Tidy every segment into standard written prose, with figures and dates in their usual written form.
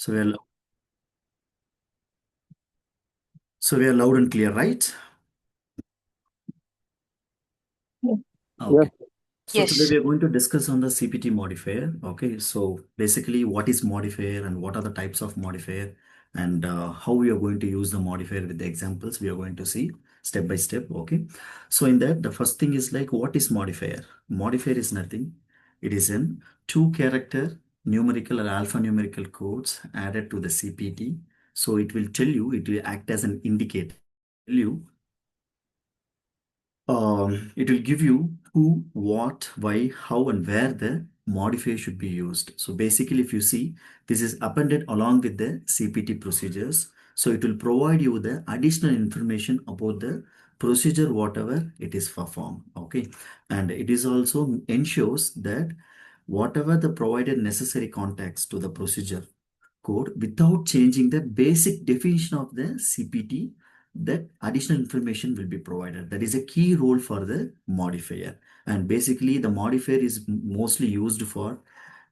So we are loud and clear, right? Yes, Okay. So today Yes. we are going to discuss on the CPT modifier. Okay. So basically, what is modifier and what are the types of modifier and how we are going to use the modifier with the examples we are going to see step by step. Okay. So in that, the first thing is like, what is modifier? Modifier is nothing. It is an two character numerical or alphanumerical codes added to the CPT. So it will tell you, it will act as an indicator. Tell you it will give you who, what, why, how, and where the modifier should be used. So basically, if you see, this is appended along with the CPT procedures. So it will provide you the additional information about the procedure, whatever it is performed. Okay. And it is also ensures that whatever the provided necessary context to the procedure code without changing the basic definition of the CPT, that additional information will be provided. That is a key role for the modifier. And basically, the modifier is mostly used for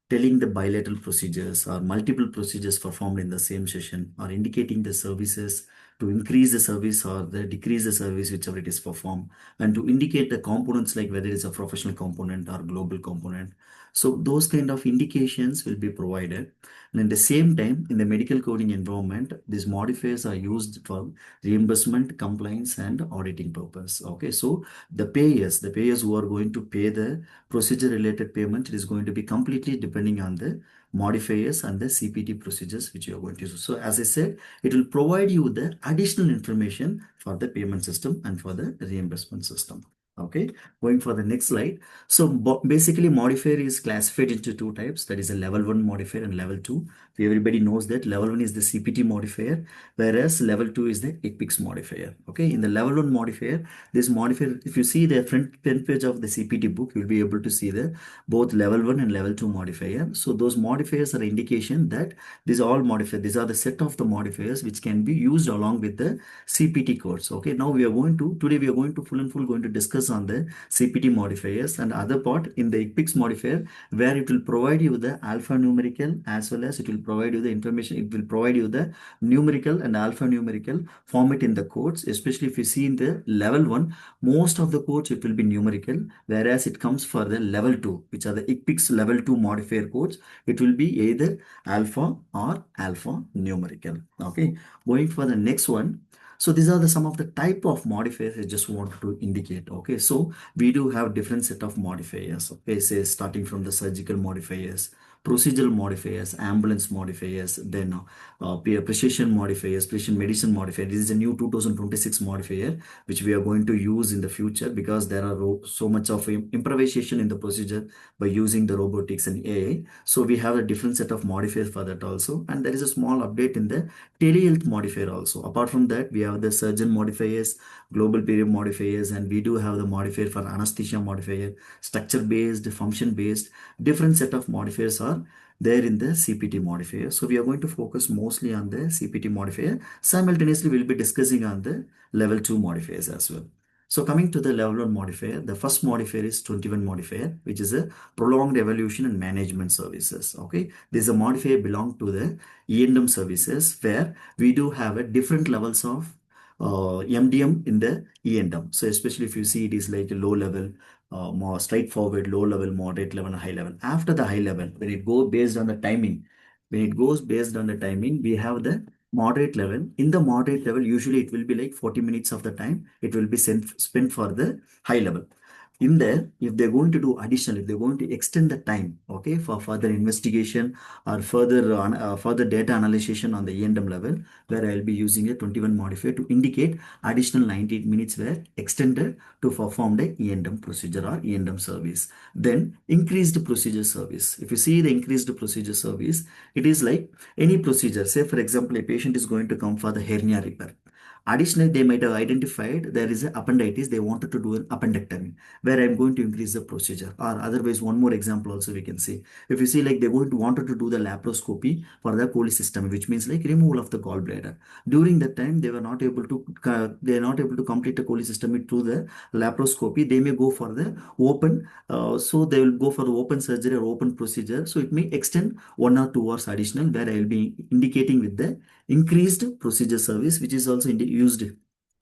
telling the bilateral procedures or multiple procedures performed in the same session, or indicating the services to increase the service or the decrease the service whichever it is performed, and to indicate the components like whether it's a professional component or global component. So those kind of indications will be provided. And at the same time, in the medical coding environment, these modifiers are used for reimbursement, compliance, and auditing purpose. Okay, so the payers who are going to pay the procedure related payment, it is going to be completely depending on the modifiers and the CPT procedures which you are going to use. So as I said, it will provide you the additional information for the payment system and for the reimbursement system. Okay, going for the next slide. So basically, modifier is classified into two types. That is a level 1 modifier and level 2. Everybody knows that level 1 is the CPT modifier, whereas level 2 is the AAPC modifier. Okay, in the level 1 modifier, this modifier, if you see the front page of the CPT book, you'll be able to see the both level 1 and level 2 modifier. So those modifiers are indication that these all modifiers, these are the set of the modifiers which can be used along with the CPT codes. Okay, now today we are going to full and full going to discuss on the CPT modifiers, and other part in the IPIX modifier, where it will provide you the alphanumerical as well as it will provide you the information. It will provide you the numerical and alphanumerical format in the codes. Especially if you see in the level 1, most of the codes it will be numerical, whereas it comes for the level 2, which are the IPIX level 2 modifier codes, it will be either alpha or alpha numerical. Okay, going for the next one. So these are some of the type of modifiers I just wanted to indicate. Okay, so we do have different set of modifiers. Okay, say starting from the surgical modifiers, procedural modifiers, ambulance modifiers, then precision modifiers, precision medicine modifier. This is a new 2026 modifier which we are going to use in the future, because there are so much of improvisation in the procedure by using the robotics and AI. So we have a different set of modifiers for that also, and there is a small update in the telehealth modifier also. Apart from that, we have the surgeon modifiers, global period modifiers, and we do have the modifier for anesthesia modifier, structure based, function based. Different set of modifiers are there in the CPT modifier. So we are going to focus mostly on the CPT modifier. Simultaneously, we'll be discussing on the level 2 modifiers as well. So coming to the level 1 modifier, the first modifier is 21 modifier, which is a prolonged evaluation and management services. Okay, this is a modifier belong to the E&M services, where we do have a different levels of MDM in the E&M. So especially if you see, it is like a low level, more straightforward, low level, moderate level, and high level. After the high level, when it goes based on the timing, we have the moderate level. In the moderate level, usually it will be like 40 minutes of the time it will be spent for the high level. In there, if they're going to do additional, if they're going to extend the time, okay, for further investigation or further data analysis on the E&M level, where I'll be using a 21 modifier to indicate additional 90 minutes were extended to perform the E&M procedure or E&M service. Then increased procedure service. If you see the increased procedure service, it is like any procedure. Say for example, a patient is going to come for the hernia repair. Additionally, they might have identified there is an appendicitis. They wanted to do an appendectomy where I'm going to increase the procedure. Or otherwise, one more example also we can see. If you see like they're going to wanted to do the laparoscopy for the cholecystectomy, which means like removal of the gallbladder. During that time, they were not able to they are not able to complete the cholecystectomy through the laparoscopy. They may go for the open, so they will go for the open surgery or open procedure. So it may extend 1 or 2 hours additional, where I will be indicating with the increased procedure service, which is also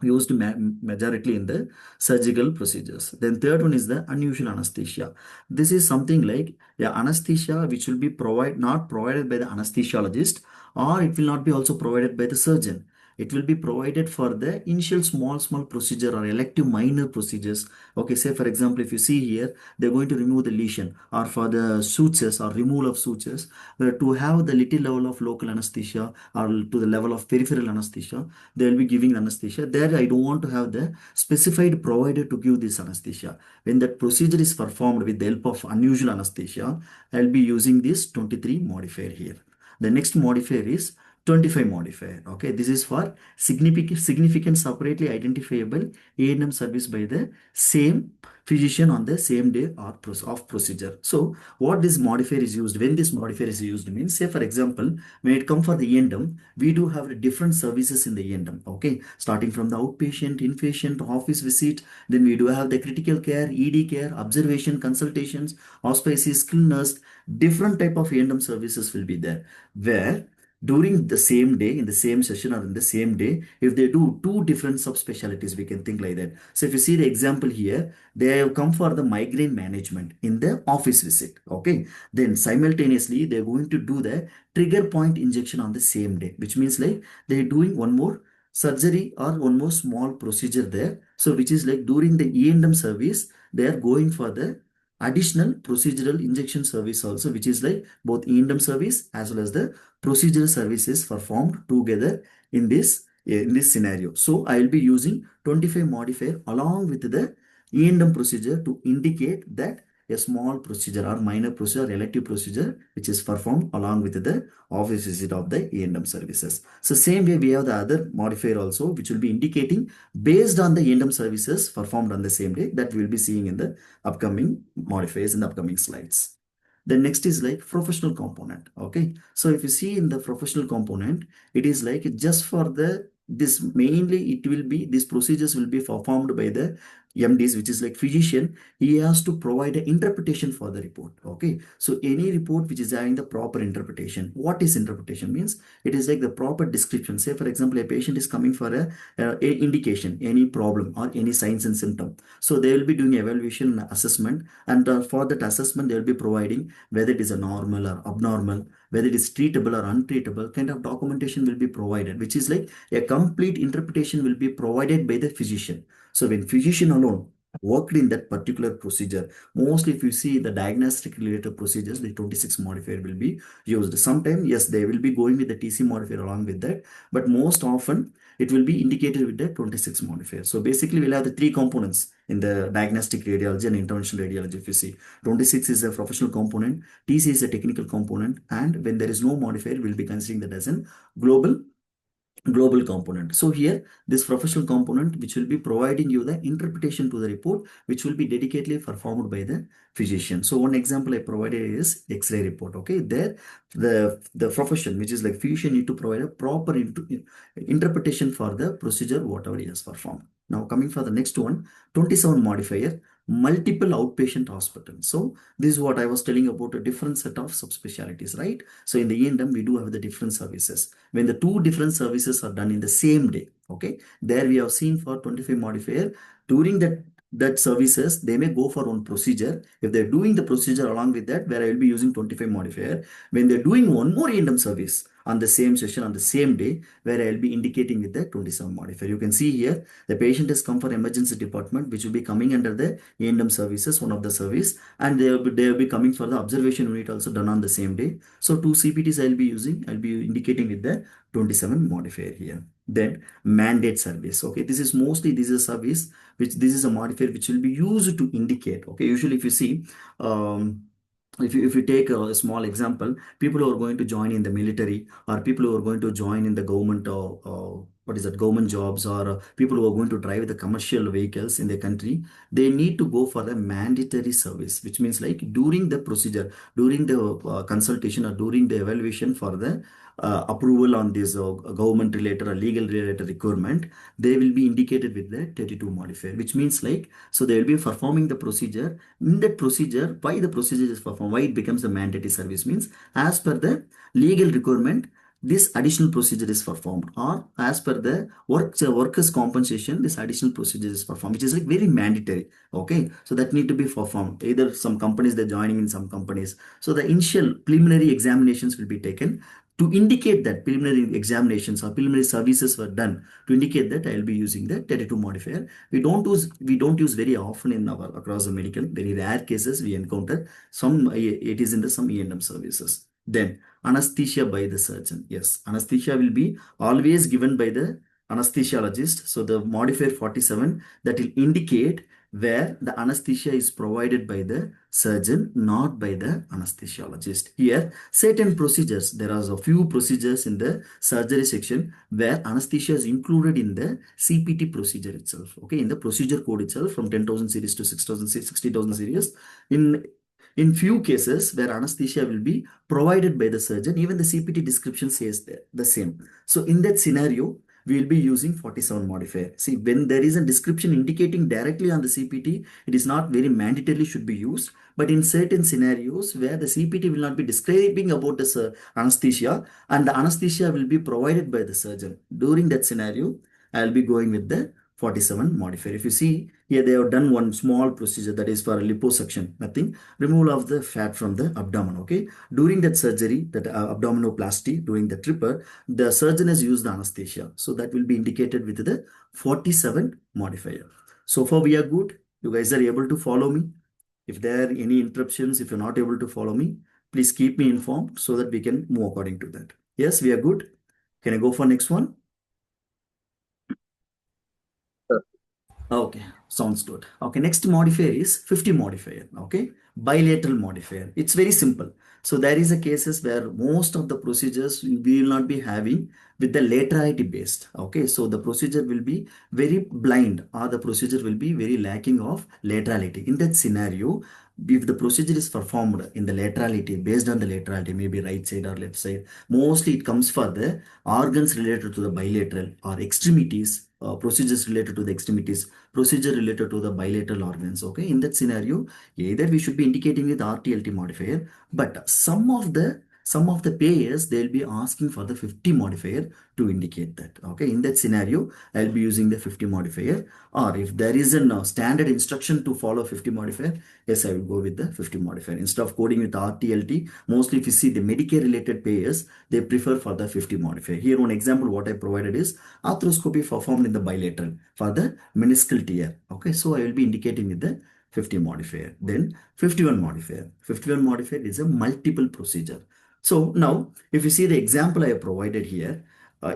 majority in the surgical procedures. Then third one is the unusual anesthesia. This is something like anesthesia which will be not provided by the anesthesiologist, or it will not be also provided by the surgeon. It will be provided for the initial small procedure or elective minor procedures. Okay, say for example, if you see here, they're going to remove the lesion, or for the sutures or removal of sutures, to have the little level of local anesthesia or to the level of peripheral anesthesia, they will be giving anesthesia. There, I don't want to have the specified provider to give this anesthesia. When that procedure is performed with the help of unusual anesthesia, I'll be using this 23 modifier here. The next modifier is 25 modifier. Okay, this is for significant separately identifiable A&M service by the same physician on the same day or of procedure. So what this modifier is used, when this modifier is used means, say for example, when it comes for the E&M, we do have different services in the E&M. Okay, starting from the outpatient, inpatient, office visit, then we do have the critical care, ED care, observation, consultations, hospices, skill nurse, different type of E&M services will be there, where during the same day, in the same session or in the same day, if they do two different subspecialties, we can think like that. So if you see the example here, they have come for the migraine management in the office visit. Okay, then simultaneously they're going to do the trigger point injection on the same day, which means like they're doing one more surgery or one more small procedure there. So which is like during the E&M service, they are going for the additional procedural injection service also, which is like both E&M service as well as the procedural services performed together in this scenario. So I will be using 25 modifier along with the E&M procedure to indicate that a small procedure or minor procedure, elective procedure, which is performed along with the office visit of the E&M services. So same way we have the other modifier also, which will be indicating based on the E&M services performed on the same day, that we will be seeing in the upcoming modifiers in the upcoming slides. The next is like professional component. Okay, so if you see in the professional component, it is like just for the this mainly it will be these procedures will be performed by the MDs, which is like physician. He has to provide an interpretation for the report. Okay, so any report which is having the proper interpretation. What is interpretation means? It is like the proper description. Say for example, a patient is coming for a indication, any problem or any signs and symptom. So they will be doing evaluation and assessment, and for that assessment they will be providing whether it is a normal or abnormal, whether it is treatable or untreatable kind of documentation will be provided, which is like a complete interpretation will be provided by the physician. So when physician alone worked in that particular procedure, mostly if you see the diagnostic related procedures, the 26 modifier will be used. Sometimes, yes, they will be going with the TC modifier along with that, but most often it will be indicated with the 26 modifier. So basically we'll have the three components in the diagnostic radiology and interventional radiology. If you see, 26 is a professional component, TC is a technical component, and when there is no modifier, we'll be considering that as a global global component. So here this professional component which will be providing you the interpretation to the report, which will be dedicatedly performed by the physician. So one example I provided is X-ray report. Okay, there the profession which is like physician need to provide a proper interpretation for the procedure whatever he has performed. Now coming for the next one, 27 modifier, multiple outpatient hospitals. So this is what I was telling about, a different set of subspecialties, right? So in the E&M we do have the different services. When the two different services are done in the same day, okay, there we have seen for 25 modifier, during that services they may go for one procedure. If they're doing the procedure along with that, where I will be using 25 modifier. When they're doing one more E&M service on the same session on the same day, where I will be indicating with the 27 modifier. You can see here the patient has come for emergency department, which will be coming under the E&M services, one of the service, and they will be coming for the observation unit also done on the same day. So two CPTs I'll be indicating with the 27 modifier here. Then mandate service. Okay, this is a service which this is a modifier which will be used to indicate. Okay, usually if you see, if you take a small example, people who are going to join in the military or people who are going to join in the government what is that, government jobs, or people who are going to drive the commercial vehicles in the country, they need to go for the mandatory service, which means like during the procedure, during the consultation, or during the evaluation for the approval on this government related or legal related requirement, they will be indicated with the 32 modifier, which means like, so they will be performing the procedure. In that procedure, why the procedure is performed, why it becomes a mandatory service means, as per the legal requirement, this additional procedure is performed, or as per the workers compensation, this additional procedure is performed, which is like very mandatory. Okay, so that need to be performed. Either some companies they're joining in some companies, so the initial preliminary examinations will be taken to indicate that preliminary examinations or preliminary services were done, to indicate that I will be using the 32 modifier. We don't use very often in our across the medical. Very rare cases we encounter. Some it is in the some E&M services. Then anesthesia by the surgeon. Yes, anesthesia will be always given by the anesthesiologist. So the modifier 47, that will indicate where the anesthesia is provided by the surgeon, not by the anesthesiologist. Here, certain procedures, there are a few procedures in the surgery section where anesthesia is included in the CPT procedure itself. Okay, in the procedure code itself, from 10,000 series to 6,000, 60,000 series. In few cases where anesthesia will be provided by the surgeon, even the CPT description says the same. So in that scenario, we will be using 47 modifier. See, when there is a description indicating directly on the CPT, it is not very mandatorily should be used. But in certain scenarios where the CPT will not be describing about the anesthesia, and the anesthesia will be provided by the surgeon, during that scenario, I'll be going with the 47 modifier. If you see here, they have done one small procedure, that is for liposuction, nothing, removal of the fat from the abdomen. Okay, during that surgery, that abdominoplasty, during the tripper, the surgeon has used the anesthesia, so that will be indicated with the 47 modifier. So far we are good. You guys are able to follow me. If there are any interruptions, if you're not able to follow me, please keep me informed so that we can move according to that. Yes, we are good. Can I go for next one? Okay, sounds good. Okay, next modifier is 50 modifier. Okay, bilateral modifier. It's very simple. So there is a cases where most of the procedures we will not be having with the laterality based. Okay, so the procedure will be very blind, or the procedure will be very lacking of laterality. In that scenario, if the procedure is performed in the laterality, based on the laterality, maybe right side or left side, mostly it comes for the organs related to the bilateral, or extremities, procedures related to the extremities, procedure related to the bilateral organs. Okay, in that scenario, either we should be indicating with RTLT modifier, but some of the payers, they'll be asking for the 50 modifier to indicate that. Okay, in that scenario, I'll be using the 50 modifier. Or if there is a standard instruction to follow 50 modifier, yes, I will go with the 50 modifier. Instead of coding with RTLT, mostly if you see the Medicare related payers, they prefer for the 50 modifier. Here one example what I provided is arthroscopy performed in the bilateral for the meniscal tear. Okay, so I will be indicating with the 50 modifier. Then 51 modifier. 51 modifier is a multiple procedure. So now, if you see the example I have provided here,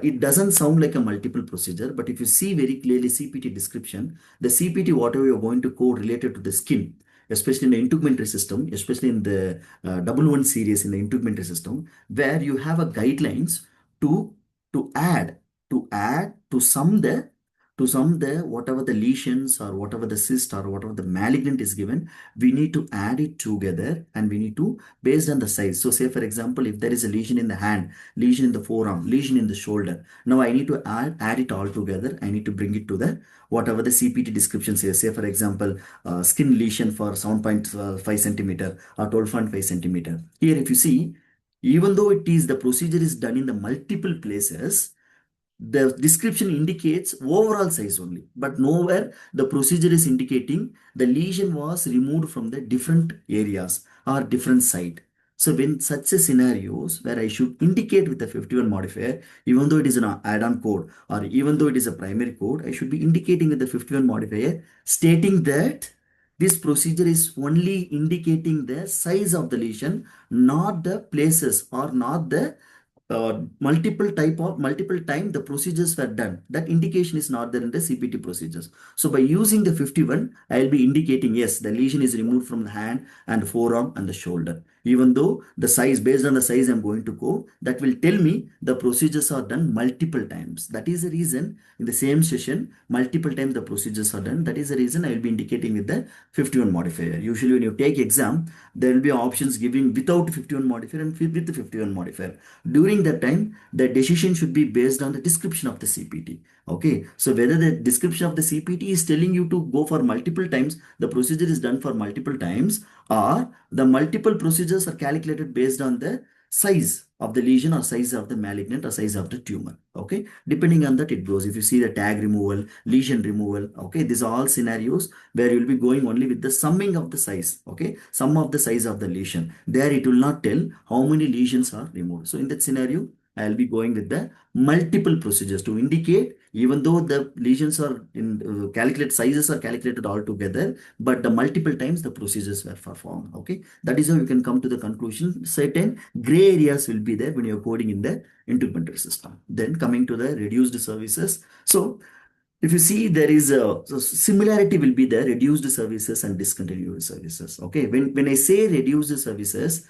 it doesn't sound like a multiple procedure, but if you see very clearly CPT description, the CPT, whatever you're going to code related to the skin, especially in the integumentary system, especially in the 11 series in the integumentary system, where you have a guidelines to to add to sum the whatever the lesions or whatever the cyst or whatever the malignant is given, we need to add it together, and we need to, based on the size. So say for example, if there is a lesion in the hand, lesion in the forearm, lesion in the shoulder, now I need to add it all together. I need to bring it to the whatever the CPT description says. Say for example, skin lesion for 7.5 centimeter or 12.5 centimeter. Here if you see, even though it is the procedure is done in the multiple places, the description indicates overall size only, but nowhere the procedure is indicating the lesion was removed from the different areas or different site. So when such a scenarios where I should indicate with the 51 modifier, even though it is an add-on code or even though it is a primary code, I should be indicating with the 51 modifier stating that this procedure is only indicating the size of the lesion, not the places or not the multiple time the procedures were done. That indication is not there in the CPT procedures. So by using the 51, I will be indicating yes, the lesion is removed from the hand and forearm and the shoulder. Even though the size, based on the size I'm going to go, that will tell me the procedures are done multiple times. That is the reason in the same session, multiple times the procedures are done. That is the reason I will be indicating with the 51 modifier. Usually when you take exam, there will be options giving without 51 modifier and with the 51 modifier. During that time, the decision should be based on the description of the CPT. Okay, so whether the description of the CPT is telling you to go for multiple times, the procedure is done for multiple times, or the multiple procedures are calculated based on the size of the lesion or size of the malignant or size of the tumor. Okay, depending on that it goes. If you see the tag removal, lesion removal, okay, these are all scenarios where you will be going only with the summing of the size. Okay, sum of the size of the lesion. There it will not tell how many lesions are removed. So in that scenario, I'll be going with the multiple procedures to indicate, even though the lesions are in calculate sizes are calculated all together, but the multiple times the procedures were performed. Okay, that is how you can come to the conclusion. Certain gray areas will be there when you're coding in the interpreter system. Then coming to the reduced services. So if you see, there is a so similarity will be there, reduced services and discontinued services. Okay, when I say reduced services,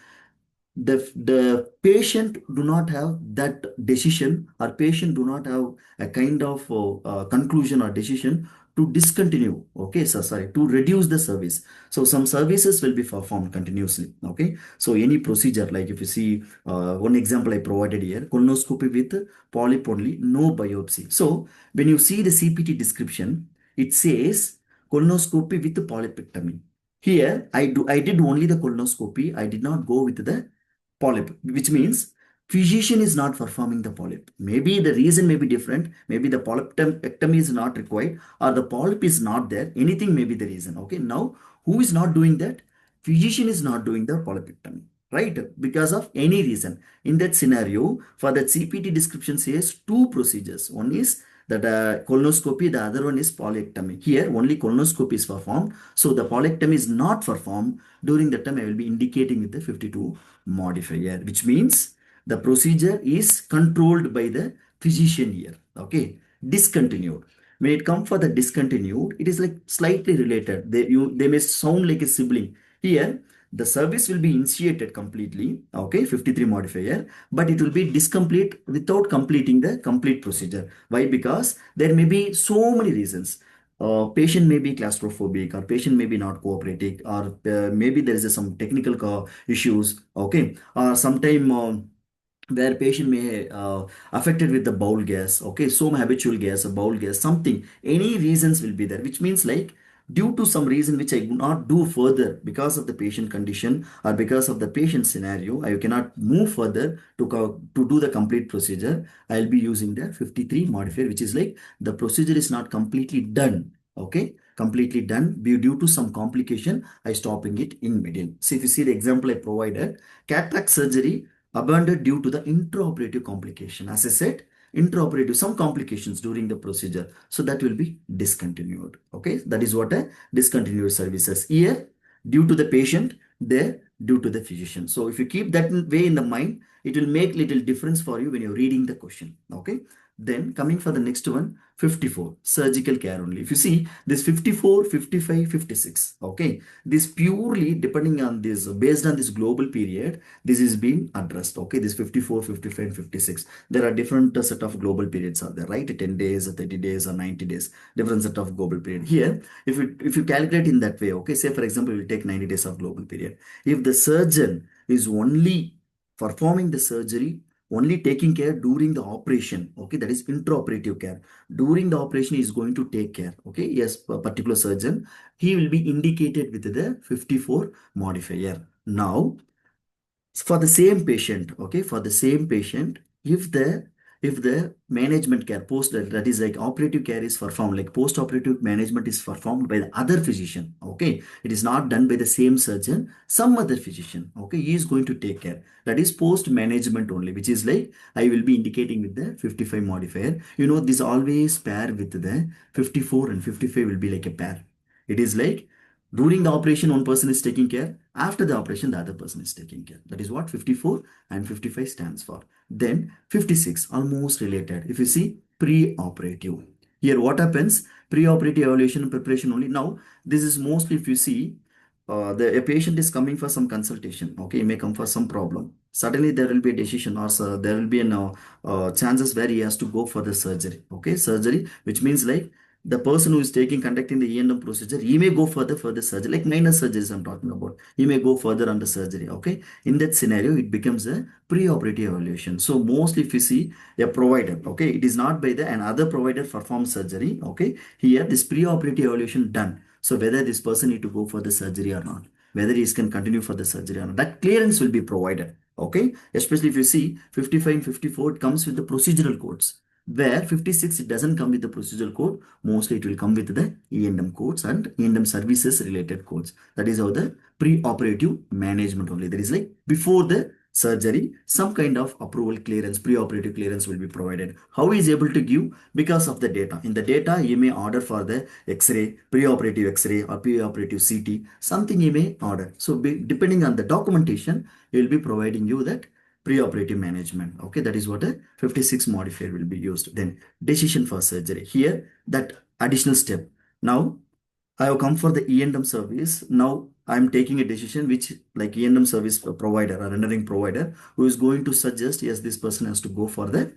the patient do not have that decision, or patient do not have a kind of conclusion or decision to discontinue. Okay, so sorry, to reduce the service. So some services will be performed continuously. Okay, so any procedure, like if you see one example I provided here, colonoscopy with polyp only, no biopsy. So when you see the CPT description, it says colonoscopy with polypectomy. Here I did only the colonoscopy, I did not go with the polyp, which means physician is not performing the polyp. Maybe the reason may be different. Maybe the polypectomy is not required, or the polyp is not there. Anything may be the reason. Okay. Now, who is not doing that? Physician is not doing the polypectomy, right? Because of any reason. In that scenario, for that CPT description says two procedures. One is that colonoscopy, the other one is polyectomy. Here, only colonoscopy is performed. So the polyectomy is not performed. During that time, I will be indicating with the 52 modifier, which means the procedure is controlled by the physician here. Okay, discontinued. When it comes for the discontinued, it is like slightly related. They may sound like a sibling. Here, the service will be initiated completely. Okay, 53 modifier, but it will be discomplete without completing the complete procedure. Why? Because there may be so many reasons. Patient may be claustrophobic, or patient may be not cooperating, or maybe there is some technical issues. Okay, or sometime where patient may affected with the bowel gas. Okay, some habitual gas, a bowel gas, something, any reasons will be there, which means like due to some reason which I do not do further because of the patient condition or because of the patient scenario, I cannot move further to do the complete procedure. I'll be using the 53 modifier, which is like the procedure is not completely done. Okay, completely done due to some complication, I stopping it in middle. So if you see the example I provided, cataract surgery abandoned due to the intraoperative complication. As I said, intraoperative, some complications during the procedure. So that will be discontinued. Okay, that is what a discontinued services. Here, due to the patient, there, due to the physician. So if you keep that way in the mind, it will make little difference for you when you're reading the question. Okay. Then coming for the next one, 54, surgical care only. If you see this 54, 55, 56. Okay. This purely depending on this, based on this global period, this is being addressed. Okay, this 54, 55, and 56. There are different set of global periods are there, right? 10 days, 30 days, or 90 days, different set of global period. Here, if you calculate in that way, okay, say for example, we take 90 days of global period. If the surgeon is only performing the surgery, only taking care during the operation, okay, that is intraoperative care. During the operation, he is going to take care, okay, yes, a particular surgeon, he will be indicated with the 54 modifier. Now, for the same patient, okay, for the same patient, if the management care post, that is like operative care is performed, like post operative management is performed by the other physician. Okay, it is not done by the same surgeon, some other physician. Okay, he is going to take care, that is post management only, which is like I will be indicating with the 55 modifier. You know, this always pair with the 54, and 55 will be like a pair. It is like during the operation, one person is taking care. After the operation, the other person is taking care. That is what 54 and 55 stands for. Then 56, almost related. If you see pre-operative. Here what happens? Pre-operative evaluation and preparation only. Now, this is mostly if you see a patient is coming for some consultation. Okay, he may come for some problem. Suddenly there will be a decision, or there will be chances where he has to go for the surgery. Okay, surgery, which means like the person who is conducting the E&M procedure, he may go further for the surgery, like minor surgeries I'm talking about. He may go further under surgery. Okay, in that scenario, it becomes a pre-operative evaluation. So mostly if you see a provider, okay, it is not by the another provider performs surgery. Okay, here this pre-operative evaluation done. So whether this person need to go for the surgery or not, whether he can continue for the surgery or not, that clearance will be provided. Okay, especially if you see 55 and 54, it comes with the procedural codes. Where 56, it doesn't come with the procedural code. Mostly it will come with the E&M codes and E&M services related codes. That is how the pre-operative management only. That is like before the surgery, some kind of approval clearance, pre-operative clearance will be provided. How he is able to give? Because of the data. In the data, you may order for the X-ray, pre-operative X-ray or pre-operative CT, something you may order. So depending on the documentation, he will be providing you that pre-operative management. Okay, that is what a 56 modifier will be used. Then decision for surgery. Here, that additional step. Now, I have come for the E&M service. Now, I am taking a decision which like E&M service provider or rendering provider who is going to suggest, yes, this person has to go for the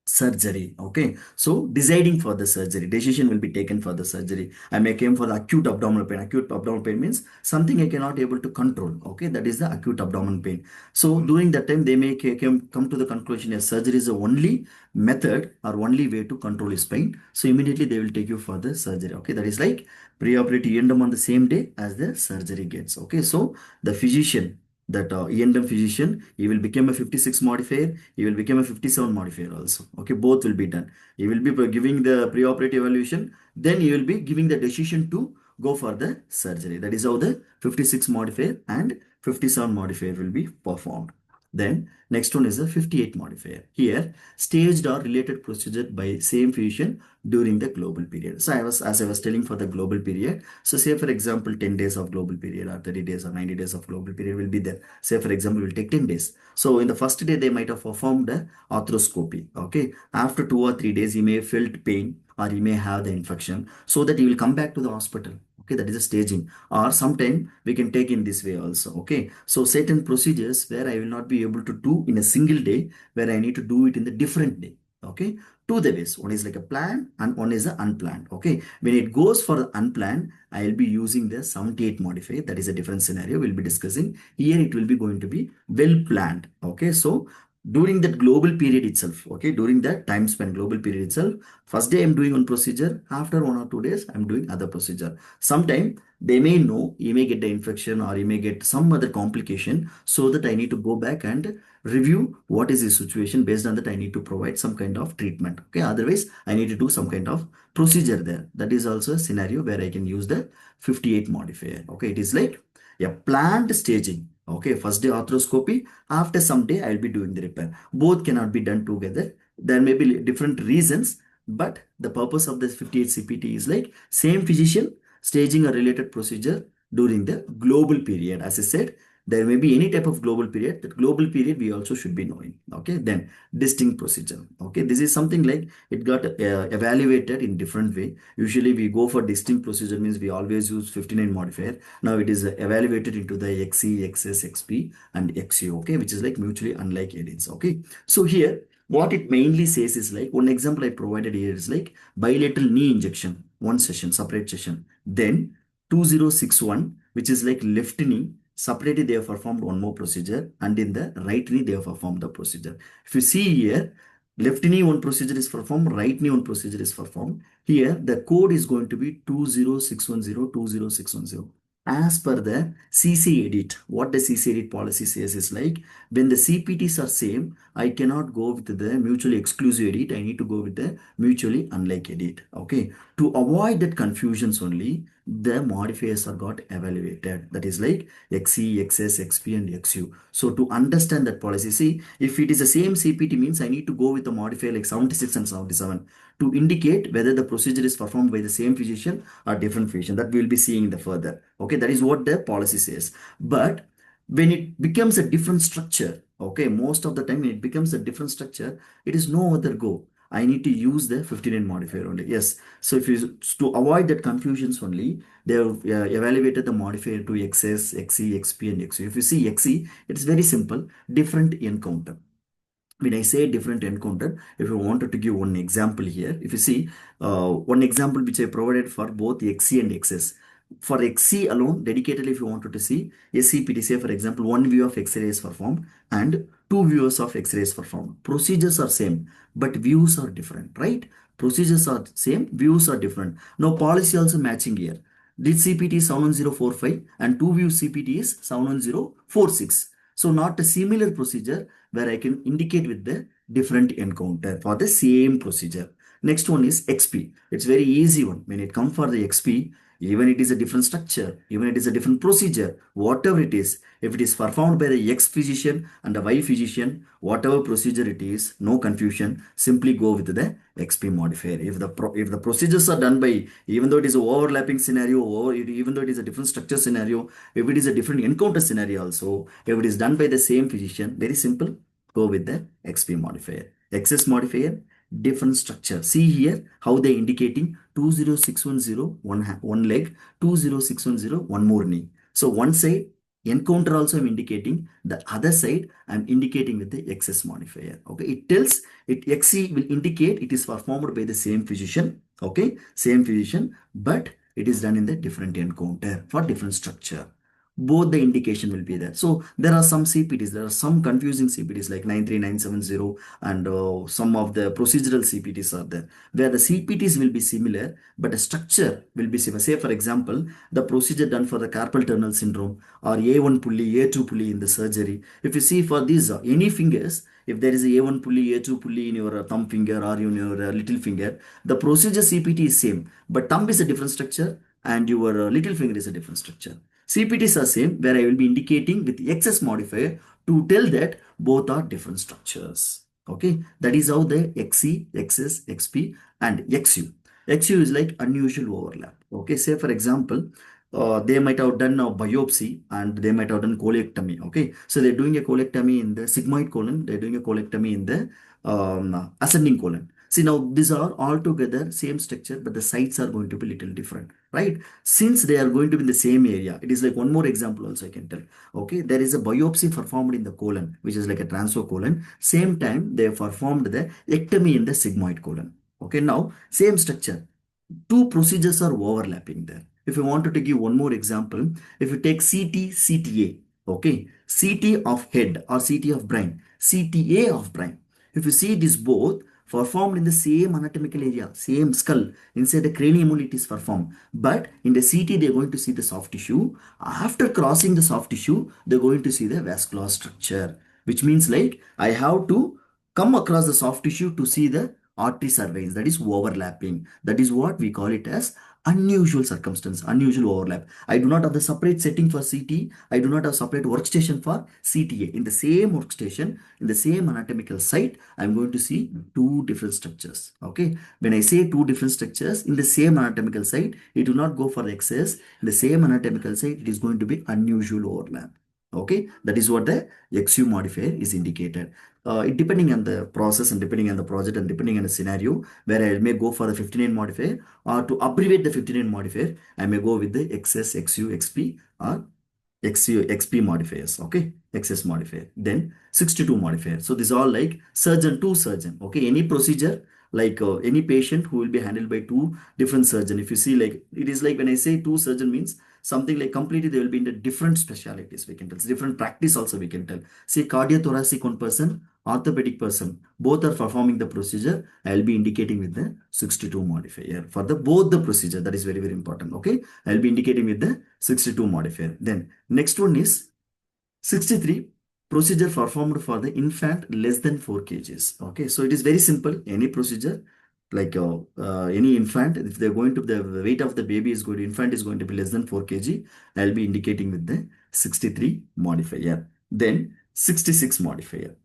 surgery. Okay, so deciding for the surgery, decision will be taken for the surgery. I may came for the acute abdominal pain. Acute abdominal pain means something I cannot able to control. Okay, that is the acute abdominal pain. So during that time they may come to the conclusion, yes, surgery is the only method or only way to control his pain. So immediately they will take you for the surgery. Okay, that is like pre-operative E&M on the same day as the surgery gets. Okay, so the physician, that E&M physician, he will become a 56 modifier, he will become a 57 modifier also. Okay, both will be done. He will be giving the pre-operative evaluation, then he will be giving the decision to go for the surgery. That is how the 56 modifier and 57 modifier will be performed. Then next one is the 58 modifier. Here, staged or related procedure by same physician during the global period. So as I was telling for the global period. So say for example, 10 days of global period or 30 days or 90 days of global period will be there. Say for example, we'll take 10 days. So in the first day, they might have performed a arthroscopy. Okay. After 2 or 3 days, he may have felt pain or he may have the infection, so that he will come back to the hospital. Okay, that is a staging. Or sometime we can take in this way also. Okay, so certain procedures where I will not be able to do in a single day, where I need to do it in the different day. Okay, two the ways. One is like a plan and one is a unplanned. Okay, when it goes for unplanned, I will be using the 78 modifier. That is a different scenario we'll be discussing. Here it will be going to be well planned. Okay, so during that global period itself, okay, during that time span global period itself, first day I'm doing one procedure, after 1 or 2 days I'm doing other procedure. Sometime they may know he may get the infection or he may get some other complication, so that I need to go back and review what is the situation. Based on that, I need to provide some kind of treatment. Okay, otherwise I need to do some kind of procedure there. That is also a scenario where I can use the 58 modifier. Okay, it is like a planned staging. Okay, first day arthroscopy, after some day I'll be doing the repair. Both cannot be done together. There may be different reasons, but the purpose of this 58 CPT is like same physician staging a related procedure during the global period. As I said, there may be any type of global period. That global period we also should be knowing. Okay, then distinct procedure. Okay, this is something like it got evaluated in different way. Usually we go for distinct procedure, means we always use 59 modifier. Now it is evaluated into the XE, XS, XP and XU. Okay, which is like mutually unlike edits. Okay, so here what it mainly says is like, one example I provided here is like bilateral knee injection, one session, separate session. Then 2061, which is like left knee, separately they have performed one more procedure, and in the right knee they have performed the procedure. If you see here, left knee one procedure is performed, right knee one procedure is performed. Here the code is going to be 20610, 20610. As per the CC edit, what the CC edit policy says is like, when the CPTs are same, I cannot go with the mutually exclusive edit. I need to go with the mutually unlike edit. Okay, to avoid that confusions only, the modifiers are got evaluated. That is like XE, XS, XP and XU. So to understand that policy, see, if it is the same CPT, means I need to go with the modifier like 76 and 77 to indicate whether the procedure is performed by the same physician or different physician. That we will be seeing in the further. Okay, that is what the policy says. But when it becomes a different structure, okay, most of the time when it becomes a different structure, it is no other go. I need to use the 59 modifier only. Yes. So if you to avoid that confusions only, they have evaluated the modifier to XS, XE, XP, and XU. If you see XE, it's very simple, different encounter. When I say different encounter, if you wanted to give one example here, if you see one example which I provided for both XC and XS. For XC alone, dedicated if you wanted to see a CPT, say for example, one view of X-ray is performed and two views of X-ray is performed. Procedures are same, but views are different, right? Procedures are same, views are different. Now policy also matching here. This CPT is 71045 and two view CPT is 71046. So not a similar procedure where I can indicate with the different encounter for the same procedure. Next one is XP. It's very easy one. When it comes for the XP, even it is a different structure, even it is a different procedure, whatever it is, if it is performed by the X physician and the Y physician, whatever procedure it is, no confusion, simply go with the XP modifier. If the procedures are done by, even though it is a overlapping scenario, or even though it is a different structure scenario, if it is a different encounter scenario also, if it is done by the same physician, very simple, go with the XP modifier. XS modifier, different structure. See here how they indicating 20610 one leg, 20610 one more knee. So one side encounter also I'm indicating, the other side I'm indicating with the XS modifier. Okay, it tells it XC will indicate it is performed by the same physician. Okay, same physician, but it is done in the different encounter for different structure. Both the indication will be there. So there are some CPTs, there are some confusing CPTs like 93970 and some of the procedural CPTs are there where the CPTs will be similar, but the structure will be similar. Say for example, the procedure done for the carpal tunnel syndrome or A1 pulley, A2 pulley in the surgery. If you see for these any fingers, if there is a A1 pulley, A2 pulley in your thumb finger or in your little finger, the procedure CPT is same, but thumb is a different structure and your little finger is a different structure. CPTs are same where I will be indicating with XS modifier to tell that both are different structures. Okay, that is how the XC, XS, XP and XU. XU is like unusual overlap. Okay, say for example, they might have done a biopsy and they might have done colectomy. Okay, so they're doing a colectomy in the sigmoid colon, they're doing a colectomy in the ascending colon. See now these are all together same structure, but the sites are going to be little different, right? Since they are going to be in the same area, it is like one more example also I can tell. Okay, there is a biopsy performed in the colon, which is like a transfocolon. Same time, they have performed the ectomy in the sigmoid colon. Okay, now same structure. Two procedures are overlapping there. If you wanted to give one more example, if you take CT, CTA, okay, CT of head or CT of brain, CTA of brain. If you see this both performed in the same anatomical area, same skull, inside the cranium only it is performed. But in the CT, they're going to see the soft tissue. After crossing the soft tissue, they're going to see the vascular structure, which means like I have to come across the soft tissue to see the arteries or veins. That is overlapping. That is what we call it as unusual circumstance, unusual overlap. I do not have the separate setting for CT. I do not have separate workstation for CTA. In the same workstation, in the same anatomical site, I'm going to see two different structures. Okay. When I say two different structures in the same anatomical site, it will not go for excess. In the same anatomical site, it is going to be unusual overlap. Okay. That is what the XU modifier is indicated. It depending on the process and depending on the project and depending on the scenario where I may go for the 59 modifier or to abbreviate the 59 modifier, I may go with the XS, XU, XP or XU, XP modifiers. Okay, XS modifier. Then 62 modifier. So these are like surgeon to surgeon. Okay, any procedure like any patient who will be handled by two different surgeon. If you see like it is like when I say two surgeon means something like completely they will be in the different specialities we can tell. Different practice also we can tell. Say cardiothoracic one person, orthopedic person, both are performing the procedure. I will be indicating with the 62 modifier for the both the procedure. That is very, very important. Okay. I will be indicating with the 62 modifier. Then next one is 63 procedure performed for the infant less than 4 kgs. Okay. So it is very simple. Any procedure like any infant, if they're going to the weight of the baby is going to infant is going to be less than 4 kg, I'll be indicating with the 63 modifier. Then 66 modifier.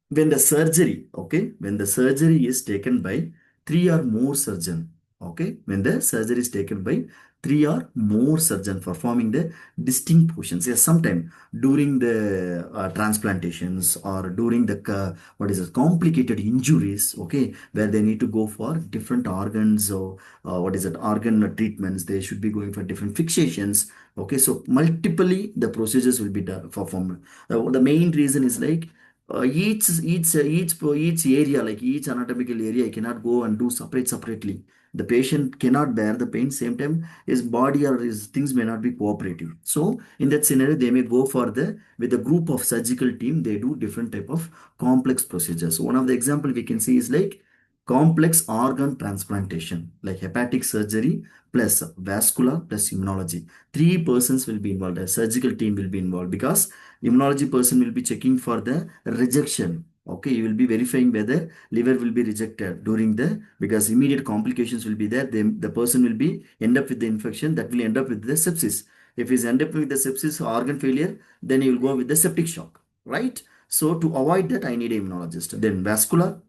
When the surgery, okay, when the surgery is taken by three or more surgeon, okay, when the surgery is taken by three or more surgeons performing the distinct portions. Yes, sometime during the transplantations or during the what is it, complicated injuries, okay, where they need to go for different organs or what is it, organ treatments. They should be going for different fixations. Okay, so multiply the procedures will be done performed. The main reason is like each area, like each anatomical area, I cannot go and do separately. The patient cannot bear the pain. Same time, his body or his things may not be cooperative. So in that scenario, they may go for the with a group of surgical team. They do different type of complex procedures. One of the example we can see is like complex organ transplantation, like hepatic surgery plus vascular plus immunology. Three persons will be involved. A surgical team will be involved because immunology person will be checking for the rejection. Okay, you will be verifying whether liver will be rejected during the, because immediate complications will be there. The person will be end up with the infection that will end up with the sepsis. If he's end up with the sepsis or organ failure, then he will go with the septic shock, right? So to avoid that, I need a immunologist. Then vascular,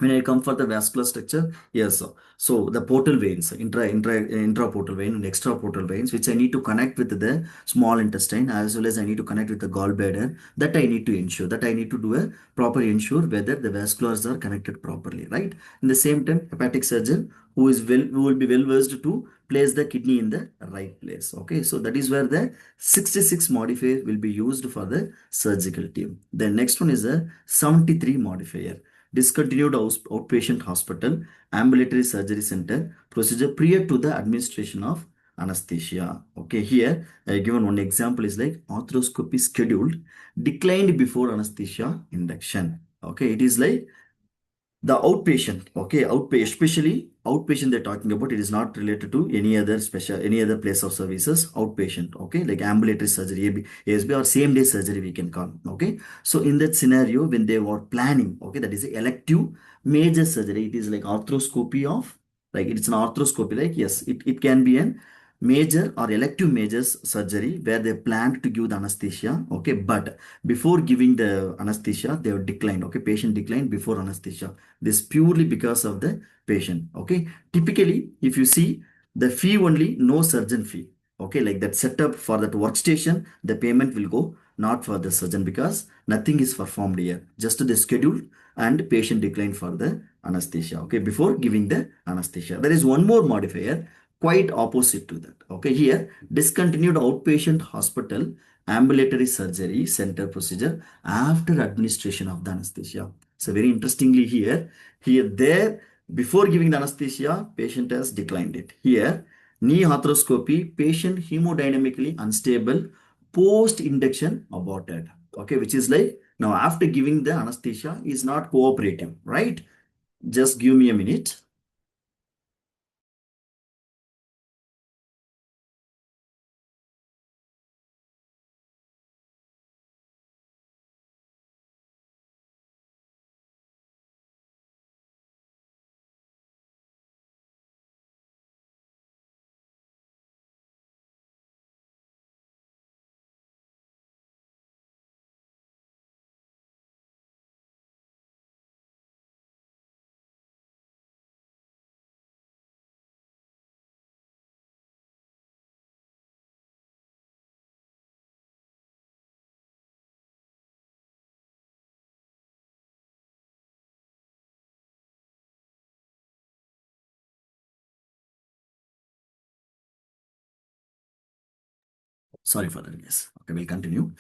when I come for the vascular structure, yes, sir. So the portal veins, intra-portal vein and extra-portal veins, which I need to connect with the small intestine as well as I need to connect with the gallbladder, that I need to ensure, that I need to do a proper ensure whether the vasculars are connected properly, right? In the same time, hepatic surgeon who will be well versed to place the kidney in the right place. Okay, so that is where the 66 modifier will be used for the surgical team. The next one is a 73 modifier, discontinued outpatient hospital, ambulatory surgery center, procedure prior to the administration of anesthesia. Okay, here I given one example is like arthroscopy scheduled, declined before anesthesia induction. Okay, it is like the outpatient, okay, outpatient, especially outpatient they're talking about, it is not related to any other special, any other place of services, outpatient, okay, like ambulatory surgery, ASB or same day surgery we can call, okay. So in that scenario, when they were planning, okay, that is a elective major surgery, it is like arthroscopy of, like it's an arthroscopy, like yes, it can be an major or elective majors surgery where they planned to give the anesthesia, okay, but before giving the anesthesia, they were declined, okay, patient declined before anesthesia. This purely because of the patient. Okay. Typically, if you see the fee only, no surgeon fee. Okay. Like that setup for that workstation, the payment will go not for the surgeon because nothing is performed here. Just the schedule and patient declined for the anesthesia. Okay. Before giving the anesthesia. There is one more modifier quite opposite to that. Okay. Here, discontinued outpatient hospital ambulatory surgery center procedure after administration of the anesthesia. So very interestingly there, before giving the anesthesia, patient has declined it. Here, knee arthroscopy, patient hemodynamically unstable, post-induction aborted. Okay, which is like now after giving the anesthesia is not cooperative, right? Just give me a minute. Sorry for that, guys. Okay, we'll continue.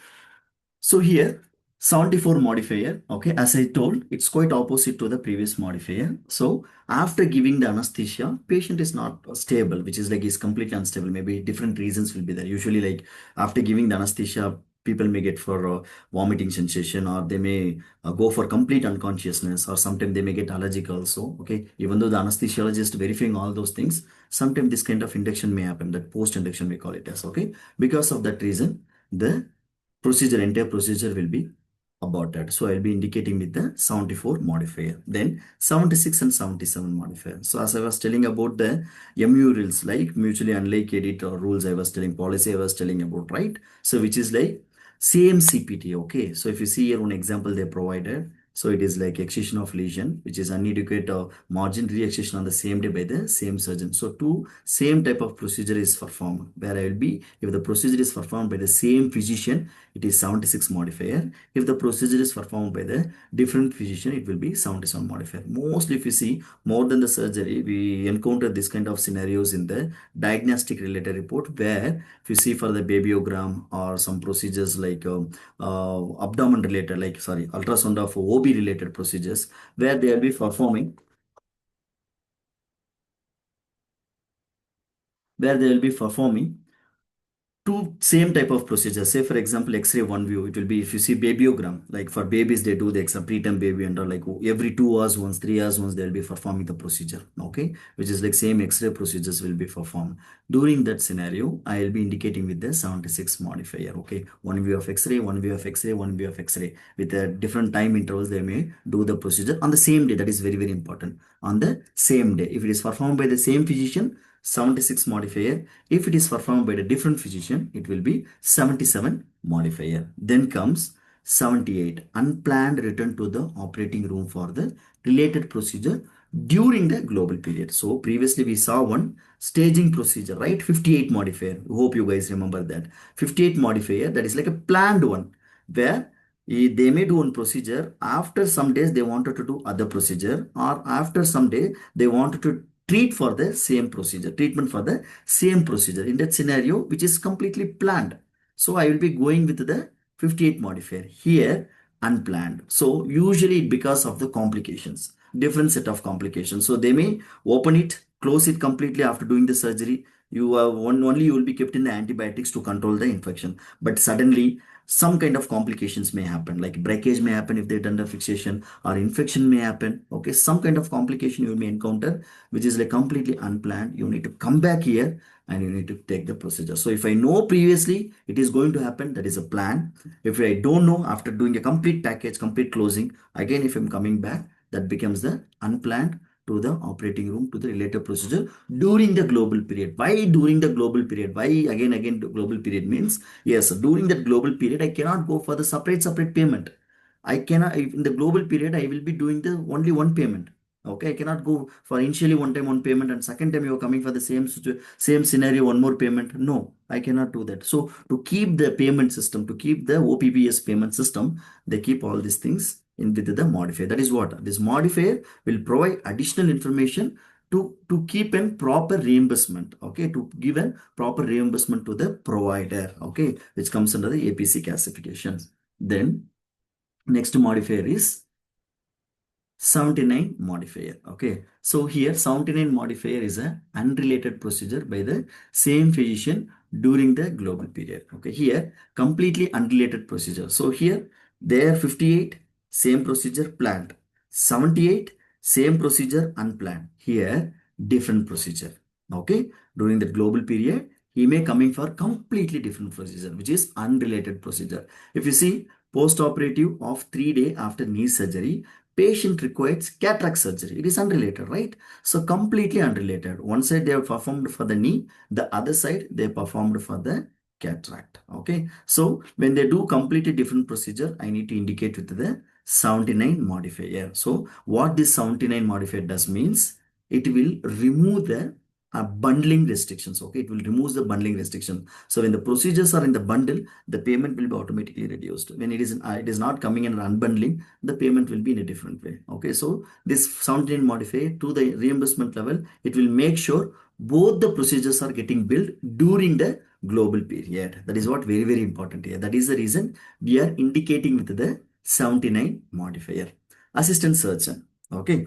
So here, 74 modifier, okay, as I told, it's quite opposite to the previous modifier. So after giving the anesthesia, patient is not stable, which is like is completely unstable. Maybe different reasons will be there. Usually like after giving the anesthesia, people may get for vomiting sensation or they may go for complete unconsciousness or sometimes they may get allergic also. Okay, even though the anesthesiologist verifying all those things, sometimes this kind of induction may happen, that post-induction we call it as, okay. Because of that reason, the entire procedure will be aborted. So I'll be indicating with the 74 modifier. Then 76 and 77 modifier. So as I was telling about the MU rules, like mutually unlike edit or rules I was telling, policy I was telling about, right? So which is like same CPT, okay? So if you see here one example they provided, So it is like excision of lesion, which is inadequate margin re-excision on the same day by the same surgeon. So two same type of procedure is performed, where I will be, if the procedure is performed by the same physician, it is 76 modifier. If the procedure is performed by the different physician, it will be 77 modifier. Mostly if you see more than the surgery, we encounter this kind of scenarios in the diagnostic related report, where if you see for the babyogram or some procedures like abdomen related, like sorry, ultrasound of OB related procedures, where they will be performing, where they will be performing two same type of procedures. Say for example, X-ray one view, it will be if you see babyogram, like for babies they do the exam preterm baby and all, like every 2 hours once, 3 hours once they'll be performing the procedure. Okay, which is like same X-ray procedures will be performed. During that scenario, I will be indicating with the 76 modifier. Okay, one view of X-ray, one view of X-ray, one view of X-ray with a different time intervals. They may do the procedure on the same day. That is very very important. On the same day, if it is performed by the same physician, 76 modifier. If it is performed by a different physician, it will be 77 modifier. Then comes 78, unplanned return to the operating room for the related procedure during the global period. So previously we saw one staging procedure, right? 58 modifier. Hope you guys remember that. 58 modifier, that is like a planned one, where they may do one procedure, after some days they wanted to do other procedure, or after some day they wanted to treat for the same procedure, treatment for the same procedure. In that scenario, which is completely planned. So I will be going with the 58 modifier. Here, unplanned. So usually because of the complications, different set of complications. So they may open it, close it completely after doing the surgery. You are only you will be kept in the antibiotics to control the infection. But suddenly some kind of complications may happen, like breakage may happen if they've done the fixation, or infection may happen. Okay, some kind of complication you may encounter, which is like completely unplanned. You need to come back here and you need to take the procedure. So if I know previously it is going to happen, that is a plan. If I don't know, after doing a complete package, complete closing, again if I'm coming back, that becomes the unplanned to the operating room to the related procedure during the global period. Why during the global period? Why again the global period means, yes, during that global period I cannot go for the separate payment. I cannot, in the global period, I will be doing the only one payment. Okay, I cannot go for initially one time one payment and second time you are coming for the same scenario, one more payment. No, I cannot do that. So to keep the payment system, to keep the OPPS payment system, they keep all these things in with the modifier. That is what this modifier will provide additional information to keep a proper reimbursement. Okay, to give a proper reimbursement to the provider. Okay, which comes under the APC classifications. Then next modifier is 79 modifier. Okay, so here 79 modifier is a unrelated procedure by the same physician during the global period. Okay, here completely unrelated procedure. So here there 58 same procedure planned, 78 same procedure unplanned. Here different procedure. Okay, during the global period he may coming for completely different procedure, which is unrelated procedure. If you see post-operative of 3 days after knee surgery, patient requires cataract surgery. It is unrelated, right? So completely unrelated. One side they have performed for the knee, the other side they performed for the cataract. Okay. So when they do completely different procedure, I need to indicate with the 79 modifier. So what this 79 modifier does means, it will remove the bundling restrictions. Okay. It will remove the bundling restriction. So when the procedures are in the bundle, the payment will be automatically reduced. When it is not coming in unbundling, the payment will be in a different way. Okay, so this 79 modifier to the reimbursement level, it will make sure both the procedures are getting billed during the global period. That is what very very important here. That is the reason we are indicating with the 79 modifier. Assistant surgeon. Okay,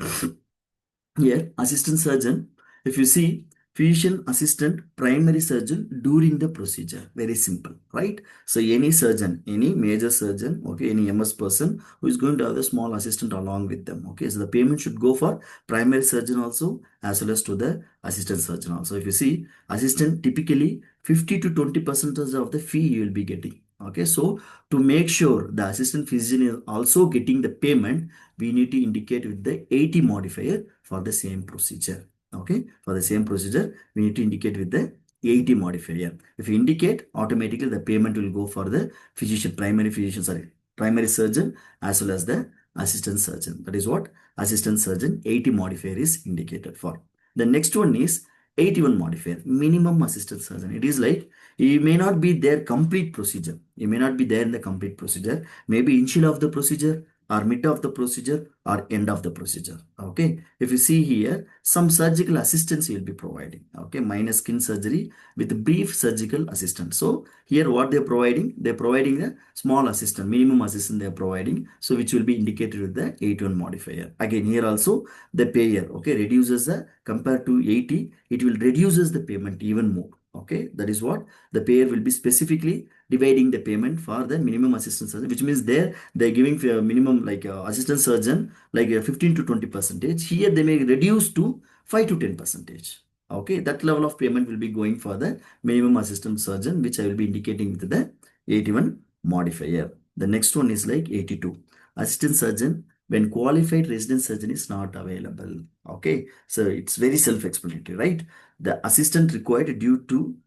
here assistant surgeon, if you see physician assistant primary surgeon during the procedure, very simple, right? So any surgeon, any major surgeon, okay, any MS person who is going to have a small assistant along with them. Okay, so the payment should go for primary surgeon also as well as to the assistant surgeon also. If you see assistant, typically 50 to 20% of the fee you will be getting. Okay, so to make sure the assistant physician is also getting the payment, we need to indicate with the 80 modifier for the same procedure. Okay, for the same procedure, we need to indicate with the 80 modifier. If you indicate, automatically the payment will go for the physician, primary physician, sorry, primary surgeon as well as the assistant surgeon. That is what assistant surgeon 80 modifier is indicated for. The next one is 81 modifier, minimum assistant surgeon. It is like he may not be there complete procedure. He may not be there in the complete procedure. Maybe initial of the procedure or mid of the procedure or end of the procedure. Okay. If you see here, some surgical assistance you will be providing. Okay. Minor skin surgery with brief surgical assistance. So here what they're providing, they're providing a small assistant, minimum assistant they're providing. So which will be indicated with the 81 modifier. Again, here also the payer, okay, reduces the compared to 80, it will reduces the payment even more. Okay, that is what the payer will be specifically dividing the payment for the minimum assistant surgeon, which means there they're giving minimum like assistant surgeon like 15 to 20 percentage. Here they may reduce to 5 to 10 percentage. Okay, that level of payment will be going for the minimum assistant surgeon, which I will be indicating with the 81 modifier. The next one is like 82. Assistant surgeon when qualified resident surgeon is not available. Okay, so it's very self-explanatory, right? The assistant required due to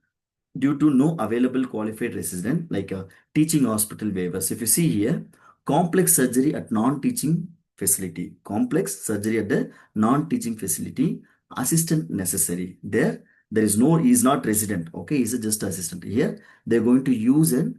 no available qualified resident like a teaching hospital waivers. If you see here, complex surgery at non-teaching facility, complex surgery at the non-teaching facility, assistant necessary. There is no, he is not resident. Okay, he's just assistant. Here, they're going to use a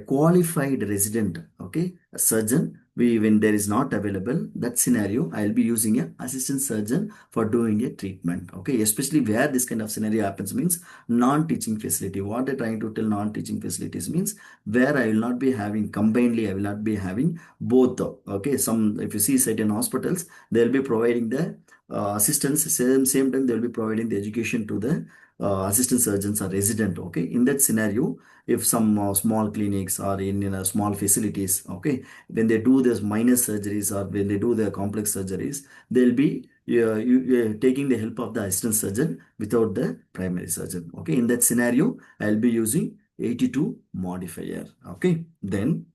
qualified resident, okay, a surgeon. When there is not available, that scenario, I'll be using a assistant surgeon for doing a treatment. Okay, especially where this kind of scenario happens means non-teaching facility. What they're trying to tell non-teaching facilities means where I will not be having combinedly, I will not be having both. Okay, some if you see certain hospitals, they'll be providing the assistance, same time they'll be providing the education to the assistant surgeons or resident. Okay, in that scenario, if some small clinics or in small facilities, okay, when they do this minor surgeries or when they do the complex surgeries, they'll be taking the help of the assistant surgeon without the primary surgeon. Okay, in that scenario, I'll be using 82 modifier. Okay, then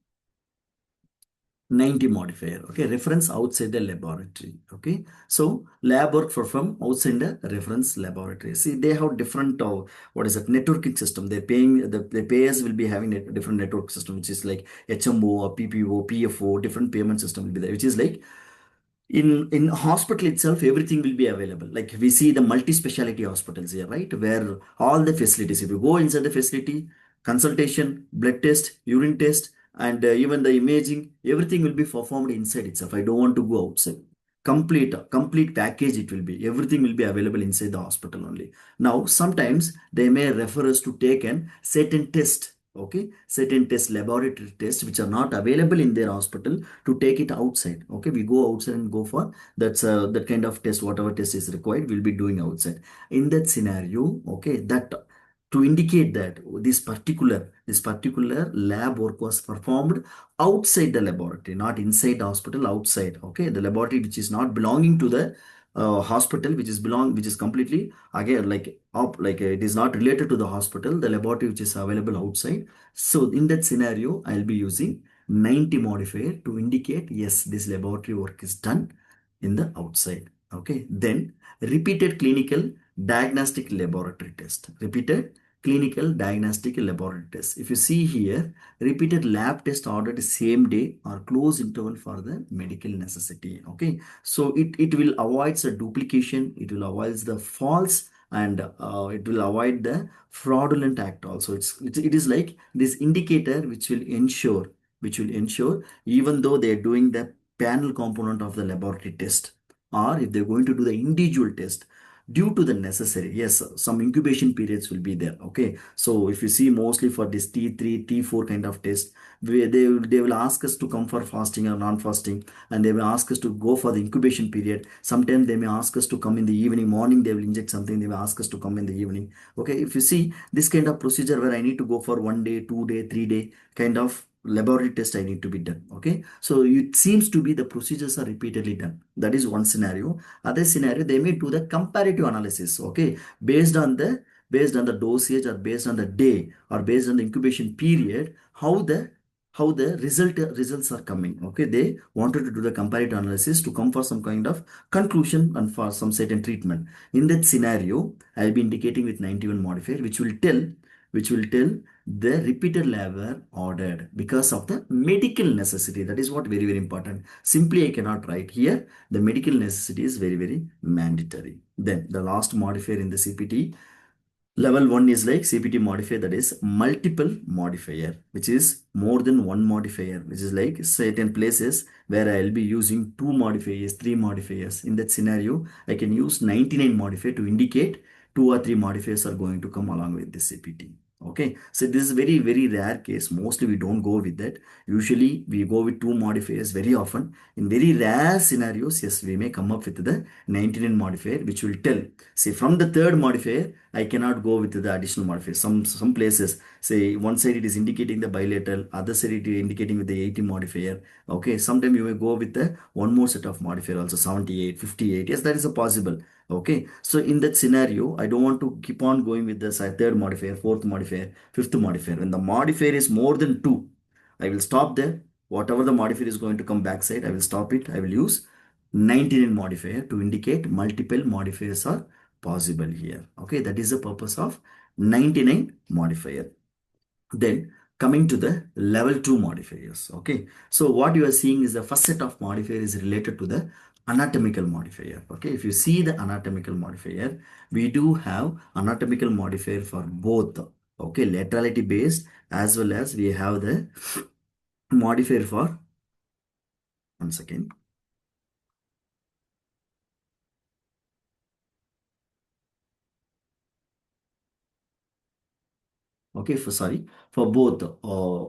90 modifier. Okay, reference outside the laboratory. Okay, so lab work performed outside the reference laboratory. See, they have different what is it, networking system. They're paying the payers will be having a different network system, which is like HMO or PPO, PFO, different payment system will be there, which is like in hospital itself everything will be available. Like we see the multi-speciality hospitals here, right, where all the facilities, if you go inside the facility, consultation, blood test, urine test, and even the imaging, everything will be performed inside itself. I don't want to go outside. Complete package it will be. Everything will be available inside the hospital only. Now sometimes they may refer us to take an certain test, okay, certain test, laboratory tests which are not available in their hospital, to take it outside. Okay, we go outside and go for that kind of test. Whatever test is required, we'll be doing outside. In that scenario, okay, that to indicate that this particular lab work was performed outside the laboratory, not inside the hospital, outside. Okay, the laboratory which is not belonging to the hospital, which is completely again like up, like it is not related to the hospital, the laboratory which is available outside. So in that scenario, I'll be using 90 modifier to indicate yes, this laboratory work is done in the outside. Okay, then repeated clinical diagnostic laboratory test. Repeated clinical diagnostic laboratory test. If you see here, repeated lab test ordered same day or close interval for the medical necessity. Okay, so it will avoid the duplication, it will avoid the false, and it will avoid the fraudulent act also. It is like this indicator which will ensure even though they are doing the panel component of the laboratory test, or if they're going to do the individual test, due to the necessary, yes, some incubation periods will be there. Okay, so if you see mostly for this T3 T4 kind of test, they will ask us to come for fasting or non-fasting, and they will ask us to go for the incubation period. Sometimes they may ask us to come in the evening. Morning they will inject something, they will ask us to come in the evening. Okay, if you see this kind of procedure where I need to go for 1 day, 2 day, 3 day kind of laboratory test I need to be done. Okay, so it seems to be the procedures are repeatedly done. That is one scenario. Other scenario, they may do the comparative analysis. Okay, based on the dosage, or based on the day, or based on the incubation period, how the results are coming. Okay, they wanted to do the comparative analysis to come for some kind of conclusion and for some certain treatment. In that scenario, I'll be indicating with 91 modifier, which will tell the repeated lab were ordered because of the medical necessity. That is what very, very important. Simply I cannot write here. The medical necessity is very, very mandatory. Then the last modifier in the CPT, level 1 is like CPT modifier, that is multiple modifier, which is more than one modifier, which is like certain places where I'll be using two modifiers, three modifiers. In that scenario, I can use 99 modifier to indicate two or three modifiers are going to come along with this CPT. Okay, so this is very, very rare case. Mostly we don't go with that. Usually we go with two modifiers very often. In very rare scenarios, yes, we may come up with the 99 modifier, which will tell. See, from the third modifier, I cannot go with the additional modifier. Some places, say one side it is indicating the bilateral, other side it is indicating with the 80 modifier. Okay, sometimes you may go with the one more set of modifier also, 78, 58. Yes, that is a possible. Okay, so in that scenario, I don't want to keep on going with the third modifier, fourth modifier, fifth modifier. When the modifier is more than two, I will stop there. Whatever the modifier is going to come backside, I will stop it. I will use 99 modifier to indicate multiple modifiers are possible here. Okay, that is the purpose of 99 modifier. Then coming to the level 2 modifiers. Okay, so what you are seeing is the first set of modifier is related to the anatomical modifier. Okay, if you see the anatomical modifier, we do have anatomical modifier for both. Okay, laterality based, as well as we have the modifier for, one second. Okay, for both